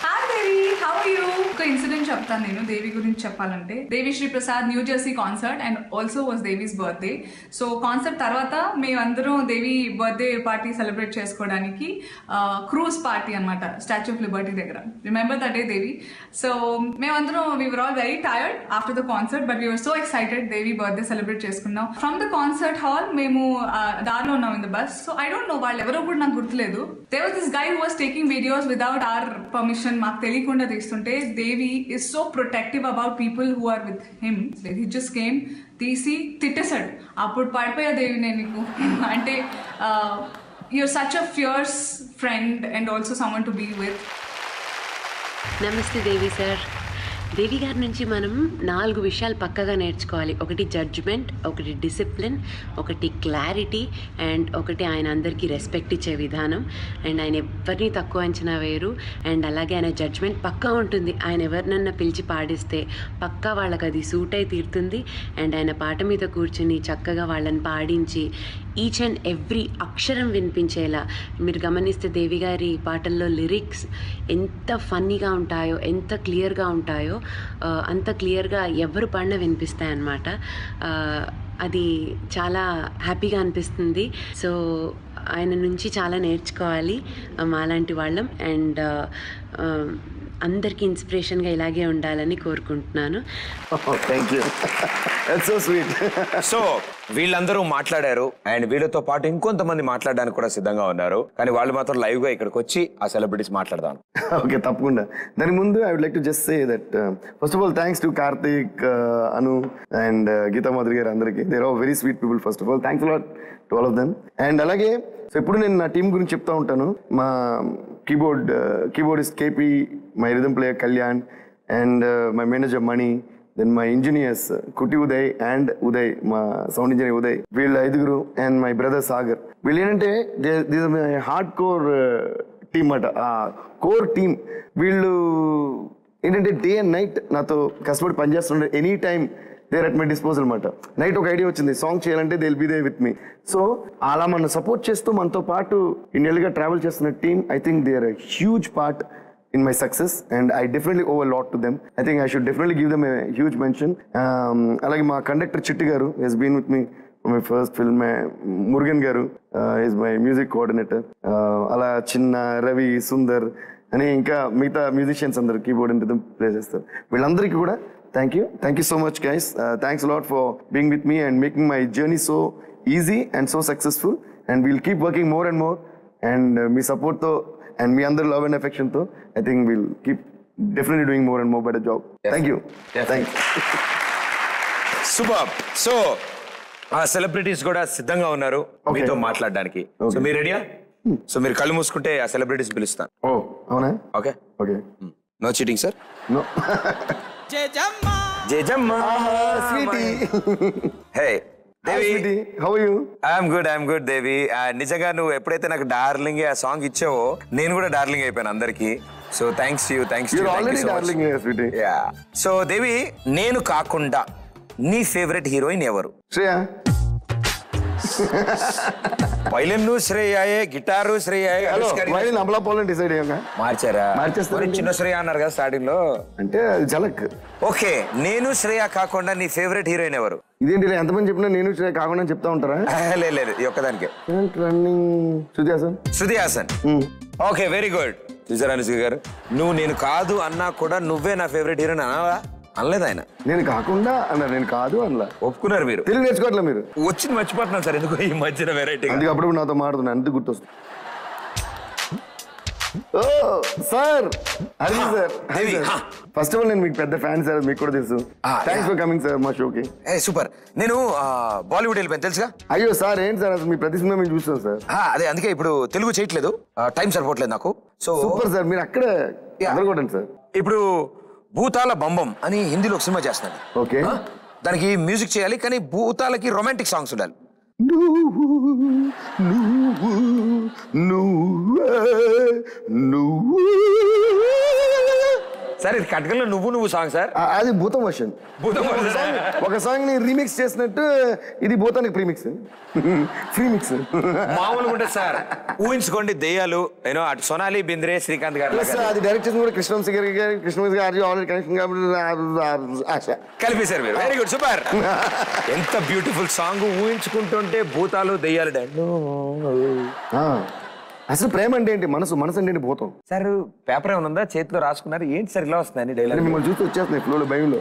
Hi Devi, how are you? ఒక incident చెప్తాను నేను దేవి గురించి చెప్పాలంటే. Devi Sri Prasad New Jersey concert and also was Devi's birthday. So concert తర్వాత మేమందరం Devi birthday party celebrate చేసుకోవడానికి cruise party అనమాట Statue of Liberty దగ్గర. Remember that day Devi? So మేమందరం we were all very tired after the concert, but we were so excited. Devi birthday celebrate చేసుకున్నాం. From the concert hall మేము దారిలో ఉన్నాం in the bus. So I don't know వాళ్ళు ఎవరో కూడా నాకు గుర్తులేదు. There was this guy who was taking videos without our permission, మాకు తెలియకుండా తీస్తుంటే దేవి is so protective about people who are with him. He just came, తీసి తిట్టేశాడు. అప్పుడు పడిపోయా దేవి నేను నీకు అంటే you're such a fierce friend and also someone to be with. నమస్తే దేవి సార్. దేవి గారి నుంచి మనం 4 విషయాలు పక్కగా నేర్చుకోవాలి. ఒకటి జడ్జ్మెంట్, ఒకటి డిసిప్లిన్, ఒకటి క్లారిటీ, అండ్ ఒకటి ఆయన అందరికీ రెస్పెక్ట్ ఇచ్చే విధానం. అండ్ ఆయన ఎవరిని తక్కువ అంచనా వేయరు. అండ్ అలాగే ఆయన జడ్జ్మెంట్ పక్కా ఉంటుంది. ఆయన ఎవరినన్నా పిలిచి పాడిస్తే పక్కా వాళ్ళకి అది సూట్ అయి తీరుతుంది. అండ్ ఆయన పాట మీద కూర్చుని చక్కగా వాళ్ళని పాడించి ఈచ్ అండ్ ఎవ్రీ అక్షరం వినిపించేలా. మీరు గమనిస్తే దేవి గారి పాటల్లో లిరిక్స్ ఎంత ఫన్నీగా ఉంటాయో, ఎంత క్లియర్గా ఉంటాయో, అంత క్లియర్గా ఎవరు పాడినా వినిపిస్తాయి అన్నమాట. అది చాలా హ్యాపీగా అనిపిస్తుంది. సో ఆయన నుంచి చాలా నేర్చుకోవాలి మాలాంటి వాళ్ళం. అండ్ అందరికీ ఇన్స్పిరేషన్గా ఇలాగే ఉండాలని కోరుకుంటున్నాను. Thank you, so sweet. So వీళ్ళందరూ మాట్లాడారు అండ్ వీళ్ళతో పాటు ఇంకొంతమంది మాట్లాడడానికి కూడా సిద్ధంగా ఉన్నారు, కానీ వాళ్ళు మాత్రం లైవ్ గా ఇక్కడికి వచ్చి ఆ సెలబ్రిటీస్ మాట్లాడదాం. ఓకే, తప్పకుండా. దాని ముందు I would like to just say that first of all thanks to Karthik, Anu and Geetha Madhuri garu, అందరికీ. They are very sweet people. First of all thanks a lot to all of them. And అలాగే సో ఇప్పుడు నేను నా team గురించి చెప్తా ఉంటాను. మా keyboardist KP, my rhythm player Kalyan, and my manager Mani, then my engineers Kuti Uday and Uday, మా సౌండ్ ఇంజనీర్ ఉదయ్, వీళ్ళ 5గురు, అండ్ మై బ్రదర్ సాగర్. వీళ్ళు ఏంటంటే this my hard core team అట, ఆ కోర్ టీమ్. వీళ్ళు ఏంటంటే డే అండ్ నైట్ నాతో కష్టపడి పనిచేస్తుండే. Any time there at my disposal అనమాట. నైట్ ఒక ఐడియా వచ్చింది, సాంగ్ చేయాలంటే they will be there with me. So అలా మనం సపోర్ట్ చేస్తూ మనతో పాటు ఇన్నేళ్ళుగా ట్రావెల్ చేస్తున్న team, I think they are a huge part in my success, and I definitely owe a lot to them. I think I should definitely give them a huge mention. Alage ma conductor Chitti garu has been with me from my first film. Murugan garu is my music coordinator. Ala Chinna, Ravi, Sundar ani inka migta musicians andaru keyboard and rhythm play chestaru. Villandariki kuda thank you so much guys. Thanks a lot for being with me and making my journey so easy and so successful, and we'll keep working more and more, and me support తో and మీ అందరి love and affection తో I think we'll keep definitely doing more and more better job. Yes. Thank you. Yes. Thanks. Super. So ఆ celebrities కూడా సిద్ధంగా ఉన్నారు మీతో మాట్లాడడానికి. So మీరు రెడీయా? సో మీరు కళ్ళు మూసుకుంటే ఆ సెలబ్రిటీస్ పిలుస్తాను. ఓ అవునా? Okay okay. No cheating sir. No. Jejamma sweetie. Hey Devi, how are you? I'm good Devi. నిజంగా నువ్వు ఎప్పుడైతే నాకు డార్లింగ్ ఆ సాంగ్ ఇచ్చావో నేను కూడా డార్లింగ్ అయిపోయాను అందరికి. So thanks you. You're already darling, sweetie. So Devi, నేను కాకుండా నీ ఫేవరెట్ హీరోయిన్ ఎవరు? శ్రేయ. వైలిన్ శ్రేయాయే, గిటారు శ్రేయాయే. వైలిన్ అమలాపాలని డిసైడ్ అయ్యాక మార్చారా? మార్చేస్తారు. చిన్న శ్రేయ అన్నారు కదా స్టార్టింగ్ లో. అంటే జలక్. ఓకే, నేను శ్రేయ కాకుండా నీ ఫేవరెట్ హీరోయిన్ ఎవరు? ఇదేంటి ఎంతమంది చెప్పినా నేను శ్రేయ కాకుండా చెప్తా ఉంటారా? లేదు, ఈ ఒక్కదానికే. Running Shruti Haasan. Okay, very good. చూసారా అనుష్క గారు, నువ్వు నేను కాదు అన్నా కూడా నువ్వే నా ఫేవరెట్ హీరోయిన్ అనావా? అనలేదు ఆయన. నేను కాకుండా అన్నారు, నేను కాదు అనలా. ఒప్పుకున్నారు మీరు. తెలుగు నేర్చుకోవట్లే మీరు. వచ్చింది మర్చిపోతున్నాను సార్, ఎందుకు ఈ మధ్యన వెరైటీ. అందుకే అప్పుడు నాతో మాట్లాడుతున్నాను, అందుకు గుర్తొస్తుంది. ఓ సార్, అది సార్. ఫస్ట్ ఆఫ్ ఆల్ నేను మీకు పెద్ద ఫ్యాన్ సార్, మీకు కూడా తెలుసు. థ్యాంక్స్ ఫర్ కమింగ్ సార్ మా షోకి. సూపర్. నేను బాలీవుడ్ వెళ్ళిపోయాను తెలుసుగా. అయ్యో సార్, ఏంటి సార్ అసలు మీ ప్రతి సినిమా మేము చూస్తాం సార్. అదే అందుకే ఇప్పుడు తెలుగు చేయట్లేదు, టైం సరిపోవట్లేదు నాకు. సో సూపర్ సార్, మీరు అక్కడే అదరగొట్టండి సార్. ఇప్పుడు భూతాల బంబం అని హిందీలో ఒక సినిమా చేస్తున్నాను. ఓకే, దానికి మ్యూజిక్ చేయాలి, కానీ భూతాలకి రొమాంటిక్ సాంగ్స్ ఉండాలి. సార్ ఇది కట్కల్లో నువ్వు సాంగ్ సార్. అది భూతం వర్షన్. ఒక సాంగ్ ని రీమిక్స్ చేసినట్టు ఇది భూతానికి ప్రీమిక్స్, ఫ్రీమిక్స్ మామూలుగా ఉంటుంది సార్. ఊహించుకోండి, దెయ్యాలు ఏనో అటు సోనాలి బింద్రే, శ్రీకాంత్ గారు. అది డైరెక్ట్ చేసింది కూడా కృష్ణవంశీ గారు. కృష్ణవంశీ గారు ఆల్రెడీ కనెక్షన్ కాబట్టి కలిపేశారు మీరు. Very good, super. ఎంత బ్యూటిఫుల్ సాంగ్. ఊహించుకుంటుంటే భూతాలు దెయ్యాలు. అసలు ప్రేమ అంటే ఏంటి, మనసు అంటే ఏంటి భూతం. సార్ పేపర్ ఏమైనా ఉందా చేతిలో రాసుకున్నారు? ఏంటి సార్ ఇలా వస్తుంది డైలాగ్? మిమ్మల్ని చూసి వచ్చేస్తున్నాయి ఫ్లోలో, భయంలో.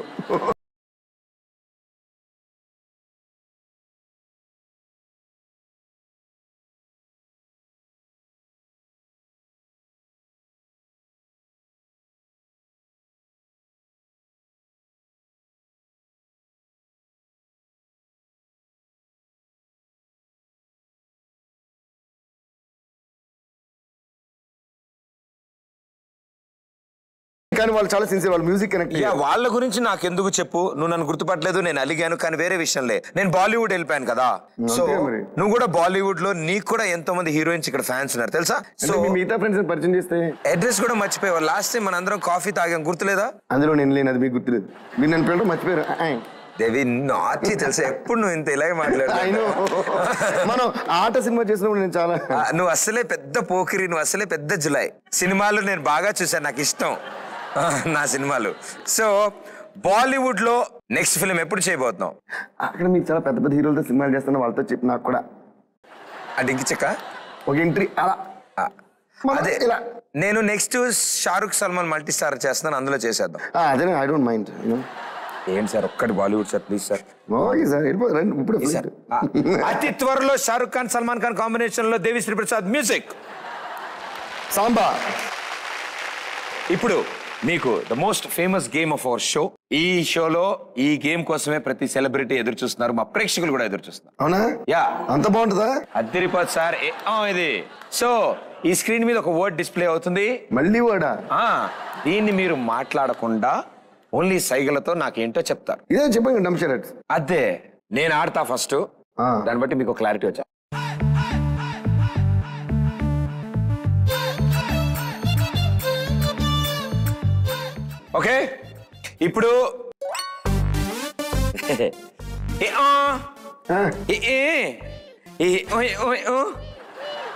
కానీ వాళ్ళు చాలా సిన్సియర్, వాళ్ళు మ్యూజిక్ కనెక్ట్. వాళ్ళ గురించి నాకు ఎందుకు చెప్పు, నువ్వు నన్ను గుర్తుపట్టలేదు, నేను అలిగాను. కానీ వేరే విషయంలే, నేను బాలీవుడ్ వెళ్ళిపోయాను కదా. సో నువ్వు కూడా బాలీవుడ్ లో నీకు కూడా ఎంతో మంది హీరోయిన్స్ ఇక్కడ ఫ్యాన్స్ ఉన్నారు తెలుసా. సో మిగతా ఫ్రెండ్స్ పరిచయం చేస్తే అడ్రస్ కూడా మర్చిపోయావు. లాస్ట్ టైం మన అందరం కాఫీ తాగాం, గుర్తులేదా? అందులో నేను లేను, అది మీకు గుర్తులేదు. మీరు నన్ను పిల్లలు మర్చిపోయారు. దేవి నాచి తెలుసా, ఎప్పుడు నువ్వు ఇంత ఇలాగే మాట్లాడు. మనం ఆట సినిమా చేసినప్పుడు నేను చాలా, నువ్వు అసలే పెద్ద పోకిరి, నువ్వు అసలే పెద్ద జులై. సినిమాలు నేను బాగా చూసాను, నాకు ఇష్టం నా సినిమాలు. సో బాలీవుడ్ లో నెక్స్ట్ ఫిల్మ్ ఎప్పుడు చేయబోతున్నావు? అక్కడ మీకు చాలా పెద్ద పెద్ద హీరోలతో సినిమాలు చేస్తున్నా, వాళ్ళతో చెప్పి నాకు కూడా ఆ డింకి చెక్క ఒక ఎంట్రీ అలా. అదే ఇలా నేను next Shahrukh Salman multi star చేస్తున్నాను, అందులో చేసేద్దాం. అదే ఐ డోంట్ మైండ్. ఏంటి సార్ ఒక్కటి Bollywood sir please sir. Okay sir వెళ్ళిపోతారు ఇప్పుడు సార్ అతి త్వరలో షారుఖ్ ఖాన్ సల్మాన్ ఖాన్ కాంబినేషన్ లో దేవిశ్రీ ప్రసాద్ మ్యూజిక్ సాంబా. ఇప్పుడు మీకు the most famous game of our show. ఈ షోలో ఈ గేమ్ కోసమే ప్రతి సెలబ్రిటీ ఎదురు చూస్తున్నారు, మా ప్రేక్షకులు కూడా ఎదురు చూస్తున్నారు. అవునా? యా, అంత బాగుంటుందా? అద్దరిపోత్ సార్. ఇది సో ఈ స్క్రీన్ మీద ఒక వర్డ్ డిస్ప్లే అవుతుంది. మళ్ళీ వాడా? దీన్ని మీరు మాట్లాడకుండా ఓన్లీ సైగలతో నాకేంటో చెప్తారు. ఇదే చెప్పండి డంషరట్. అదే నేను ఆడతా ఫస్ట్, దాన్ని బట్టి మీకు క్లారిటీ వచ్చా. ఓకే, ఇప్పుడు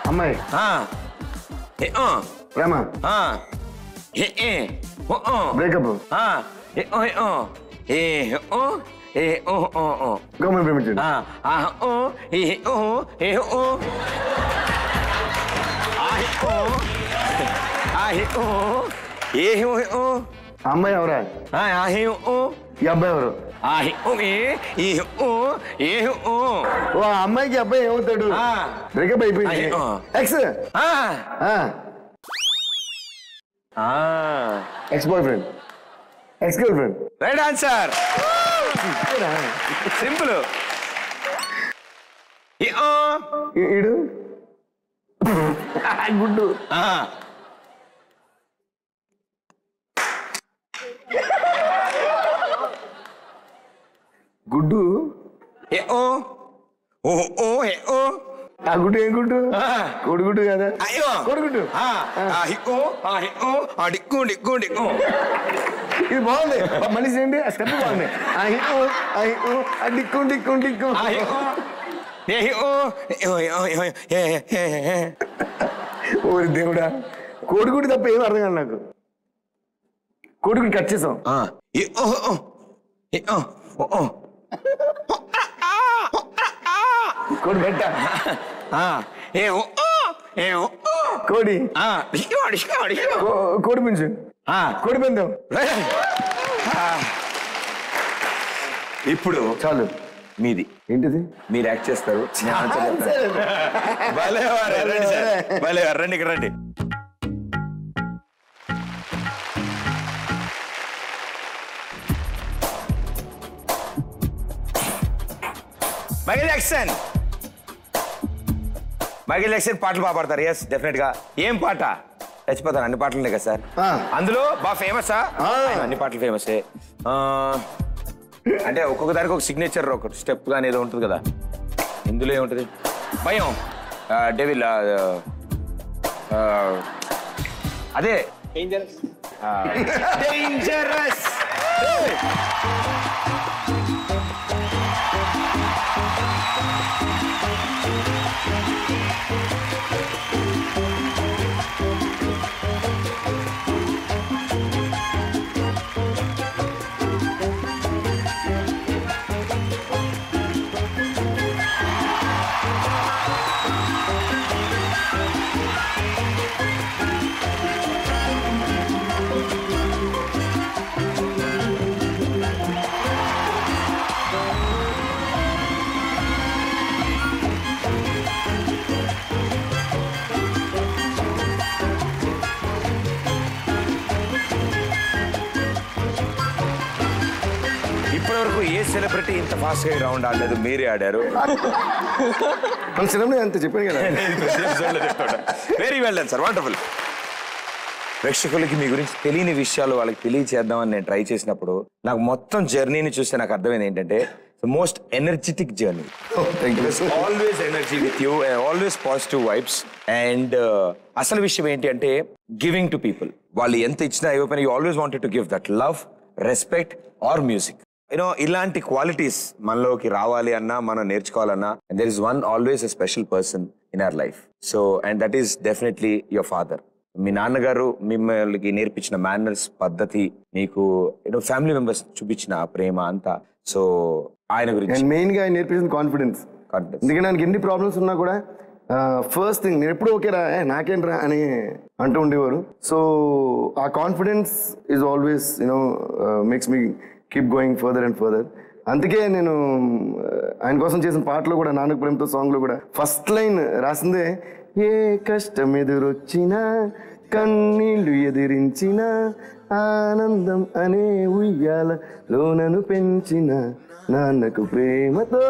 అమ్మాయి ప్రేమ బ్రేకప్ గవర్నమెంట్ ప్రేమించండి. అమ్మాయి ఎవరా? ఈ అబ్బాయి ఎవరు? ఓ అమ్మాయికి అబ్బాయి ఏమవుతాడు? బ్రేకప్ అయిపోయింది. X X boy friend, ex girl friend. Right answer. Simple. ఈడు గుడ్డు. గుడ్డు ఆ గుడ్డు ఏం గుడ్డు? కోడిగుడ్డు కదా? కోడిగుడ్డు. ఇది బాగుంది. మనిషి ఏంటి ఆ స్టెప్ బాగుంది. డిక్కు డిక్కు డిక్కు. ఓరి దేవుడా, కోడిగుడ్డు తప్ప ఏం అర్థం కాదు నాకు. కోడిగుడ్డు కట్ చేసాం. కోడి పెట్ట కోడి కోడి పుంజు కోడి పందెం. ఇప్పుడు చాలు. మీది ఏంటిది? మీరు యాక్ట్ చేస్తారు. రండి ఇక్కడ రండి. Michael Jackson. మైకేల్ జాక్సన్ పాటలు బాగా పాడతారు. ఎస్ డెఫినెట్ గా. ఏం పాట? చచ్చిపోతాను. అన్ని పాటలు ఉన్నాయి కదా సార్ అందులో. బాగా ఫేమసా? అన్ని పాటలు ఫేమసే. అంటే ఒక్కొక్క దానికి ఒక సిగ్నేచర్, ఒక స్టెప్ కానీ ఏదో ఉంటుంది కదా. ఇందులో ఏముంటుంది? భయం, డెవిల్, అదే డేంజరస్. ఇప్పటివరకు ఏ సెలబ్రిటీ ఇంత ఫాస్ట్ గా రౌండ్ ఆడలేదు, మీరే ఆడారు. అంత చెప్పాను కదా. Very well done sir, wonderful. ప్రేక్షకులకి మీ గురించి తెలియని విషయాలు వాళ్ళకి తెలియచేద్దామని నేను ట్రై చేసినప్పుడు నాకు మొత్తం జర్నీని చూస్తే నాకు అర్థమైంది ఏంటంటే most energetic journey. Always energy with you, always positive vibes. And అసలు విషయం ఏంటి అంటే గివింగ్ టు పీపుల్. వాళ్ళు ఎంత ఇచ్చినా ఇవ్వకపోయినా you always wanted to give that love, respect or music. You know ఇలాంటి క్వాలిటీస్ మనలోకి రావాలి అన్నా, మనం నేర్చుకోవాలన్నా, and there is one always a special person in our life. So and that is definitely your father. మీ నాన్నగారు మిమ్మల్ని నేర్పించిన మేనర్స్, పద్ధతి, మీకు యూనో ఫ్యామిలీ మెంబర్స్ చూపించిన ప్రేమ అంతా. సో ఆయన గురించి మెయిన్ గా ఆయన నేర్పించిన కాన్ఫిడెన్స్. ఎందుకంటే నాకు ఎన్ని ప్రాబ్లమ్స్ ఉన్నా కూడా ఫస్ట్ థింగ్ నేను ఎప్పుడు ఓకేరా నాకేంట్రా అని అంటూ ఉండేవారు. సో ఆ confidence is always you know makes me keep going further and further. అందుకే నేను ఆయన కోసం చేసిన పాటలో కూడా నాన్నకు ప్రేమతో సాంగ్లో కూడా ఫస్ట్ లైన్ రాసిందే, ఏ కష్టం ఎదురొచ్చినా కన్నీళ్లు ఎదిరించిన ఆనందం అనే ఉయ్యాల లోనను పెంచిన నాన్నకు ప్రేమతో.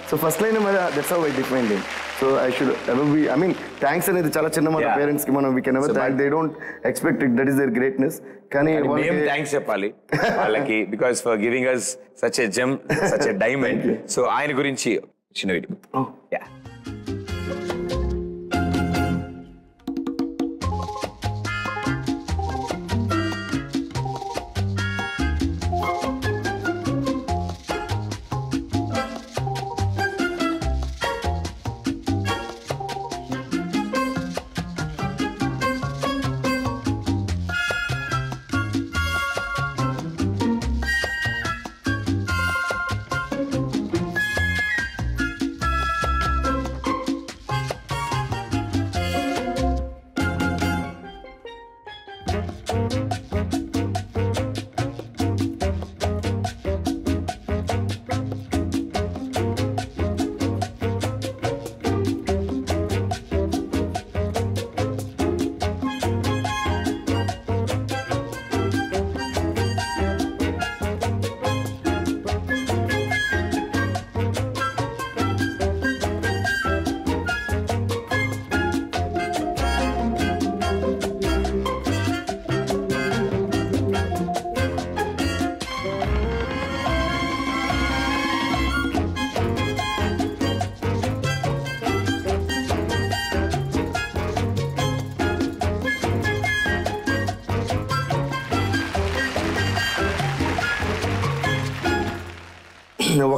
సో ఫస్ట్ లైన్ మరి that's how I defined him. So I should ever be, I mean thanks అనేది చాలా చిన్న మాట పేరెంట్స్ కి, మనం we can ever thank, they don't expect it, that is their greatness. కానీ మేము థ్యాంక్స్ చెప్పాలి వాళ్ళకి, because for giving us such a gem, such a diamond. సో ఆయన గురించి చిన్న వీడియో. యా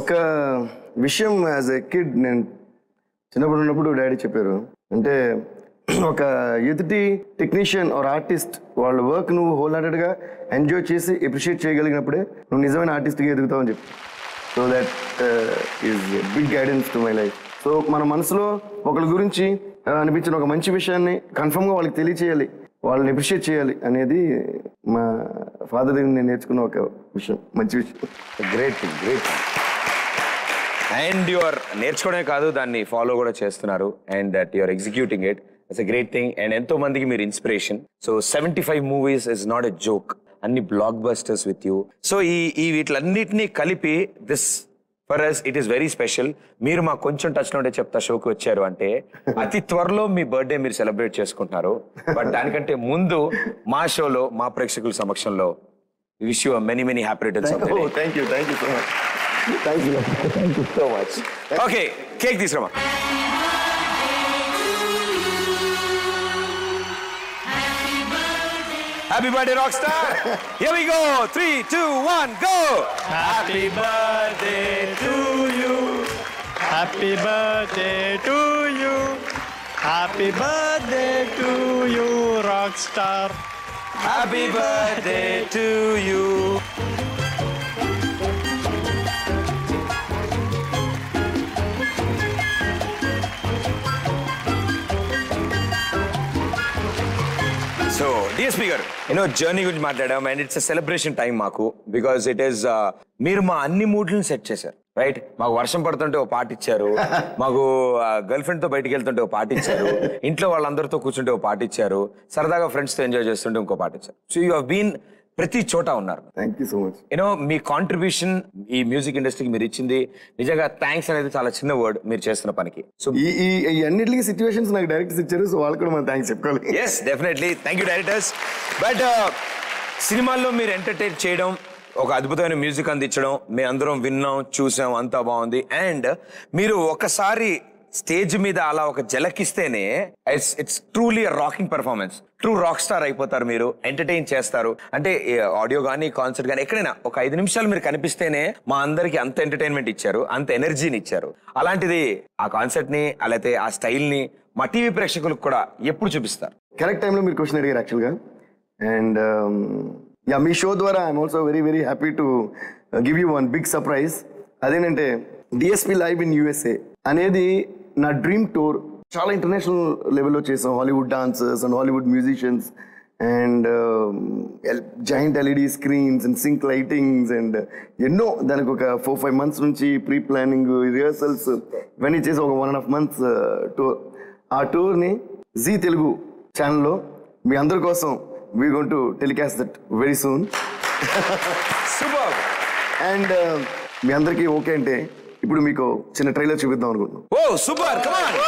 ఒక విషయం యాజ్ ఎ కిడ్ నేను చిన్నప్పుడు ఉన్నప్పుడు డాడీ చెప్పారు, అంటే ఒక ఎదుటి టెక్నీషియన్ ఆర్ ఆర్టిస్ట్ వాళ్ళ వర్క్ నువ్వు హోల్ హార్టెడ్గా ఎంజాయ్ చేసి అప్రిషియేట్ చేయగలిగినప్పుడే నువ్వు నిజమైన ఆర్టిస్ట్గా ఎదుగుతావు అని చెప్పి. So that is big guidance to my life. So మన మనసులో ఒకరి గురించి అనిపించిన ఒక మంచి విషయాన్ని కన్ఫర్మ్గా వాళ్ళకి తెలియచేయాలి, వాళ్ళని అప్రిషియేట్ చేయాలి అనేది మా ఫాదర్ దగ్గర నేను నేర్చుకున్న ఒక విషయం, మంచి విషయం. Great thing, great thing. And your నేర్చుకోవడమే కాదు, దాన్ని ఫాలో కూడా చేస్తున్నారు, and that your executing it. It's a great thing. And ఎంతో మందికి మీరు inspiration. So 75 movies is not a joke, అన్ని blockbusters with you. So ఈ వీటిలన్నిటినీ కలిపి this for us it is very special. మీరు మాకు కొంచెం టచ్లో ఉంటే చెప్తా షోకి వచ్చారు అంటే అతి త్వరలో మీ బర్త్డే మీరు సెలబ్రేట్ చేసుకుంటున్నారు. బట్ దానికంటే ముందు మా షోలో మా ప్రేక్షకుల సమక్షంలో wish you many many happy returns of the day. Thank you so much. Thank you so much. Okay, cake తీసుకురమ్మా. Happy birthday, Rockstar! Here we go. 3, 2, 1, go! Happy birthday to you. Happy birthday to you. Happy birthday to you, Rockstar. Happy birthday to you. So DSP గారు, journey గురించి మాట్లాడాం, and it's celebration time మాకు, because it is మీరు మా అన్ని మూడ్లను set చేశారు, right? మాకు వర్షం పడుతుంటే ఓ పాట ఇచ్చారు, మాకు గర్ల్ ఫ్రెండ్ తో బయటికి వెళ్తుంటే ఓ పాట ఇచ్చారు, ఇంట్లో వాళ్ళందరితో కూర్చుంటే ఓ పాట ఇచ్చారు, సరదాగా ఫ్రెండ్స్ తో ఎంజాయ్ చేస్తుంటే ఇంకో పాట ఇచ్చారు. సో యూ హావ్ బీన్ ప్రతి చోట ఉన్నారు. Thank you so much. Me contribution ఈ మ్యూజిక్ ఇండస్ట్రీకి మీరు ఇచ్చింది నిజంగా థ్యాంక్స్ అనేది చాలా చిన్న వర్డ్ మీరు చేస్తున్న పనికి. సో ఈ అన్నిటికీ సిచ్యువేషన్స్ నాకు డైరెక్టర్స్ ఇచ్చారు, సో వాళ్ళు కూడా మనం థ్యాంక్స్ చెప్పుకోవాలి. Yes, definitely thank you directors. But సినిమాల్లో మీరు ఎంటర్టైన్ చేయడం, ఒక అద్భుతమైన మ్యూజిక్ అందించడం మేము అందరం విన్నాం, చూసాం, అంతా బాగుంది. అండ్ మీరు ఒకసారి స్టేజ్ మీద అలా ఒక జలకిస్తేనే it's truly rocking performance. True rock star అయిపోతారు మీరు, ఎంటర్టైన్ చేస్తారు. అంటే ఆడియో కానీ కాన్సర్ట్ కానీ ఎక్కడైనా ఒక 5 నిమిషాలు మీరు కనిపిస్తేనే మా అందరికి అంత ఎంటర్టైన్మెంట్ ఇచ్చారు, అంత ఎనర్జీని ఇచ్చారు. అలాంటిది ఆ కాన్సర్ట్ ని అలాగే ఆ స్టైల్ ని మా టీవీ ప్రేక్షకులకు కూడా ఎప్పుడు చూపిస్తారు? కరెక్ట్ టైంలో మీరు క్వశ్చన్ అడిగారు యాక్చువల్గా. అండ్ యా, మీ షో ద్వారా I'm also very very happy to give you one big surprise. అదేంటంటే డిఎస్పీ లైవ్ ఇన్ యూఎస్ఏ అనేది నా డ్రీమ్ టూర్. చాలా ఇంటర్నేషనల్ లెవెల్లో చేసాం. Hollywood dancers and Hollywood musicians and joint LED screens and sync lightings and ఎన్నో దానికి ఒక 4-5 months నుంచి ప్రీ ప్లానింగ్ రిహర్సల్స్ ఇవన్నీ చేసి ఒక 1.5 months టూర్. ఆ టూర్ని జీ తెలుగు ఛానల్లో మీ అందరి కోసం we going to telecast that very soon. Super. And మీ అందరికీ ఓకే అంటే ఇప్పుడు మీకు చిన్న ట్రైలర్ చూపిద్దాం అనుకుంటున్నాం. Oh super, come on.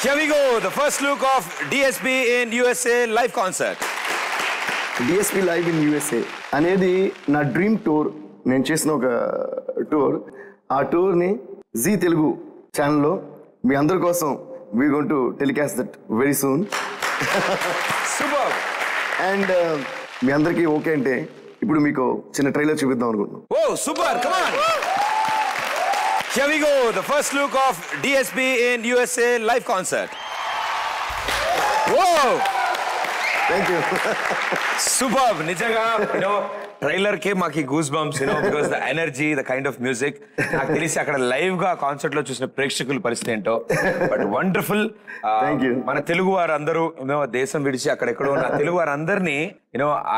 Here we go, the first look of DSP in USA live concert. DSP live in USA అనేది నా డ్రీమ్ టూర్. నేను చేసిన ఒక టూర్. ఆ టూర్ని జీ తెలుగు ఛానల్లో మీ అందరి కోసం we going to telecast that very soon. Super. And మీ అందరికీ ఓకే అంటే ఇప్పుడు మీకు చిన్న ట్రైలర్ చూపిద్దాం అనుకుంటున్నాం. Oh super, come on. Here we go, the first look of DSP in USA live concert. Whoa! Thank you. Superb. నిజంగా trailer కే మాకు goose bumps because the energy, the kind of music. నాకు తెలిసి అక్కడ live గా concert లో చూసిన ప్రేక్షకుల పరిస్థితి ఏంటో. But wonderful. మన తెలుగు వారందరూ దేశం విడిచి అక్కడెక్కడో ఉన్న తెలుగు వారందరినీ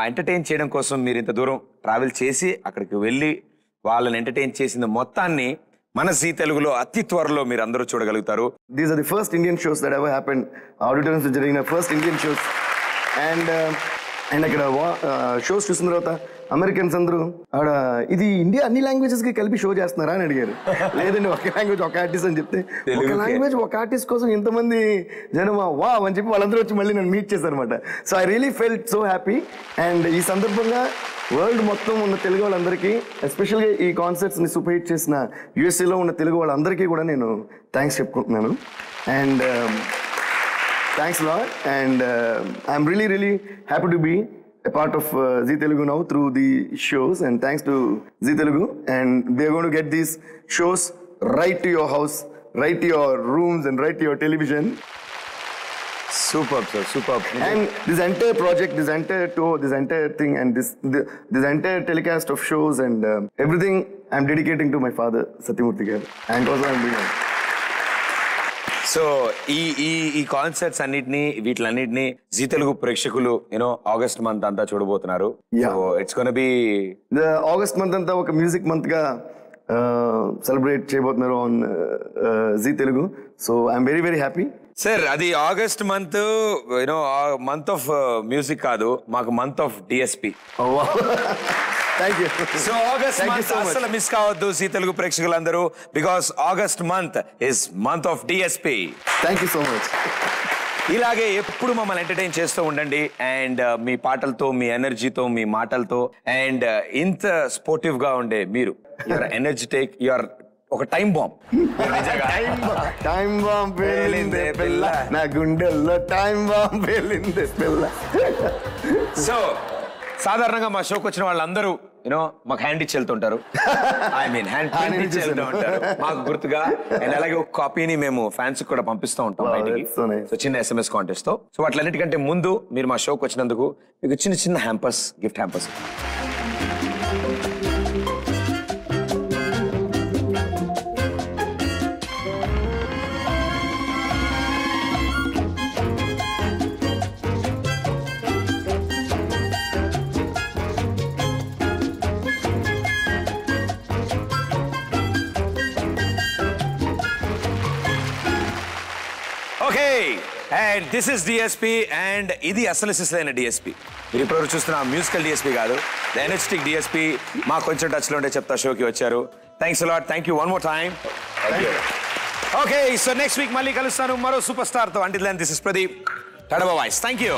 ఎంటర్టైన్ చేయడం కోసం మీరు ఇంత దూరం ట్రావెల్ చేసి అక్కడికి వెళ్ళి వాళ్ళని ఎంటర్టైన్ చేసిన మొత్తాన్ని మన జీ తెలుగులో అతి త్వరలో మీరు అందరూ చూడగలుగుతారు. These are the first Indian shows that ever happened. Auditoriums జరిగిన ఫస్ట్ ఇండియన్ షోస్. అండ్ అక్కడ షోస్ చూసిన తర్వాత అమెరికన్స్ అందరూ ఆడ ఇది ఇండియా అన్ని లాంగ్వేజెస్ కి కలిపి షో చేస్తున్నారా అని అడిగారు. లేదండి, ఒక లాంగ్వేజ్ ఒక ఆర్టిస్ట్ అని చెప్తే ఒక లాంగ్వేజ్ ఒక ఆర్టిస్ట్ కోసం ఎంతమంది జనం వా అని చెప్పి వాళ్ళందరూ వచ్చి మళ్ళీ నన్ను మీట్ చేశారు అనమాట. So I really felt so happy. And ఈ సందర్భంగా వరల్డ్ మొత్తం ఉన్న తెలుగు వాళ్ళందరికీ, ఎస్పెషల్గా ఈ కాన్సర్ట్స్ని సూపర్ హిట్ చేసిన యూఎస్ఏలో ఉన్న తెలుగు వాళ్ళందరికీ కూడా నేను థ్యాంక్స్ చెప్పుకుంటున్నాను. And thanks lot. And I'm really happy to be a part of Zee Telugu now through the shows, and thanks to Zee Telugu, and they're going to get these shows right to your house, right to your rooms, and right to your television. Superb, sir, superb. And this entire project, this entire tour, this entire thing, and this entire telecast of shows and everything, I'm dedicating to my father, Satyamurthy garu, and also I'm doing it. So ఈ concerts అన్నిటినీ వీటిలన్నిటినీ జీ తెలుగు ప్రేక్షకులు August month అంతా చూడబోతున్నారు. It's gonna be the August month అంతా ఒక music month గా celebrate చేయబోతున్నారు on Zee Telugu. So I'm very happy. Sir, అది August month month of music కాదు, మాకు month of DSP. Thank you. So August month అసలు మిస్ కావద్దు జీ తెలుగు ప్రేక్షకులందరూ, because August month is month of DSP. Thank you so much. ఇలాగే ఎప్పుడు మమ్మల్ని entertain చేస్తూ ఉండండి. అండ్ మీ పాటలతో, మీ ఎనర్జీతో, మీ మాటలతో, అండ్ ఇంత స్పోర్టివ్ గా ఉండే మీరు, యువర్ ఎనర్జెటిక్, యువర్ ఒక టైం బాంబ్. టైం బాంబ్ పేలిందే పిల్ల, నా గుండెల్లో టైం బాంబ్ పేలిందే పిల్ల. సో సాధారణంగా మా షోకి వచ్చిన వాళ్ళందరూ మాకు హ్యాండ్ ఇచ్చి వెళ్తుంటారు. ఐ మీన్ హ్యాండ్ ఇచ్చి వెళ్తూ ఉంటారు మాకు గుర్తుగా. అండ్ అలాగే ఒక కాపీని మేము ఫ్యాన్స్ కూడా పంపిస్తూ ఉంటాం బయటికి. సో చిన్న SMS కాంటెస్ట్ తో. సో వాటిలన్నిటికంటే ముందు మీరు మా షోకి వచ్చినందుకు మీకు చిన్న hampers, gift hampers. And this is DSP. And ఇది అసలు సిసలైన డిఎస్పి. మీరు ఇప్పుడు చూస్తున్న మ్యూజికల్ డిఎస్పి కాదు, ద ఎనర్జెటిక్ డిఎస్పి. మా కొంచెం టచ్ లో ఉండే చెప్తా షోకి వచ్చారు. Thanks a lot. Thank you one more time. Okay, so next week మళ్ళీ కలుస్తాను మరో సూపర్ స్టార్ తో. Until then this is Pradeep. Tata bye bye. Thank you.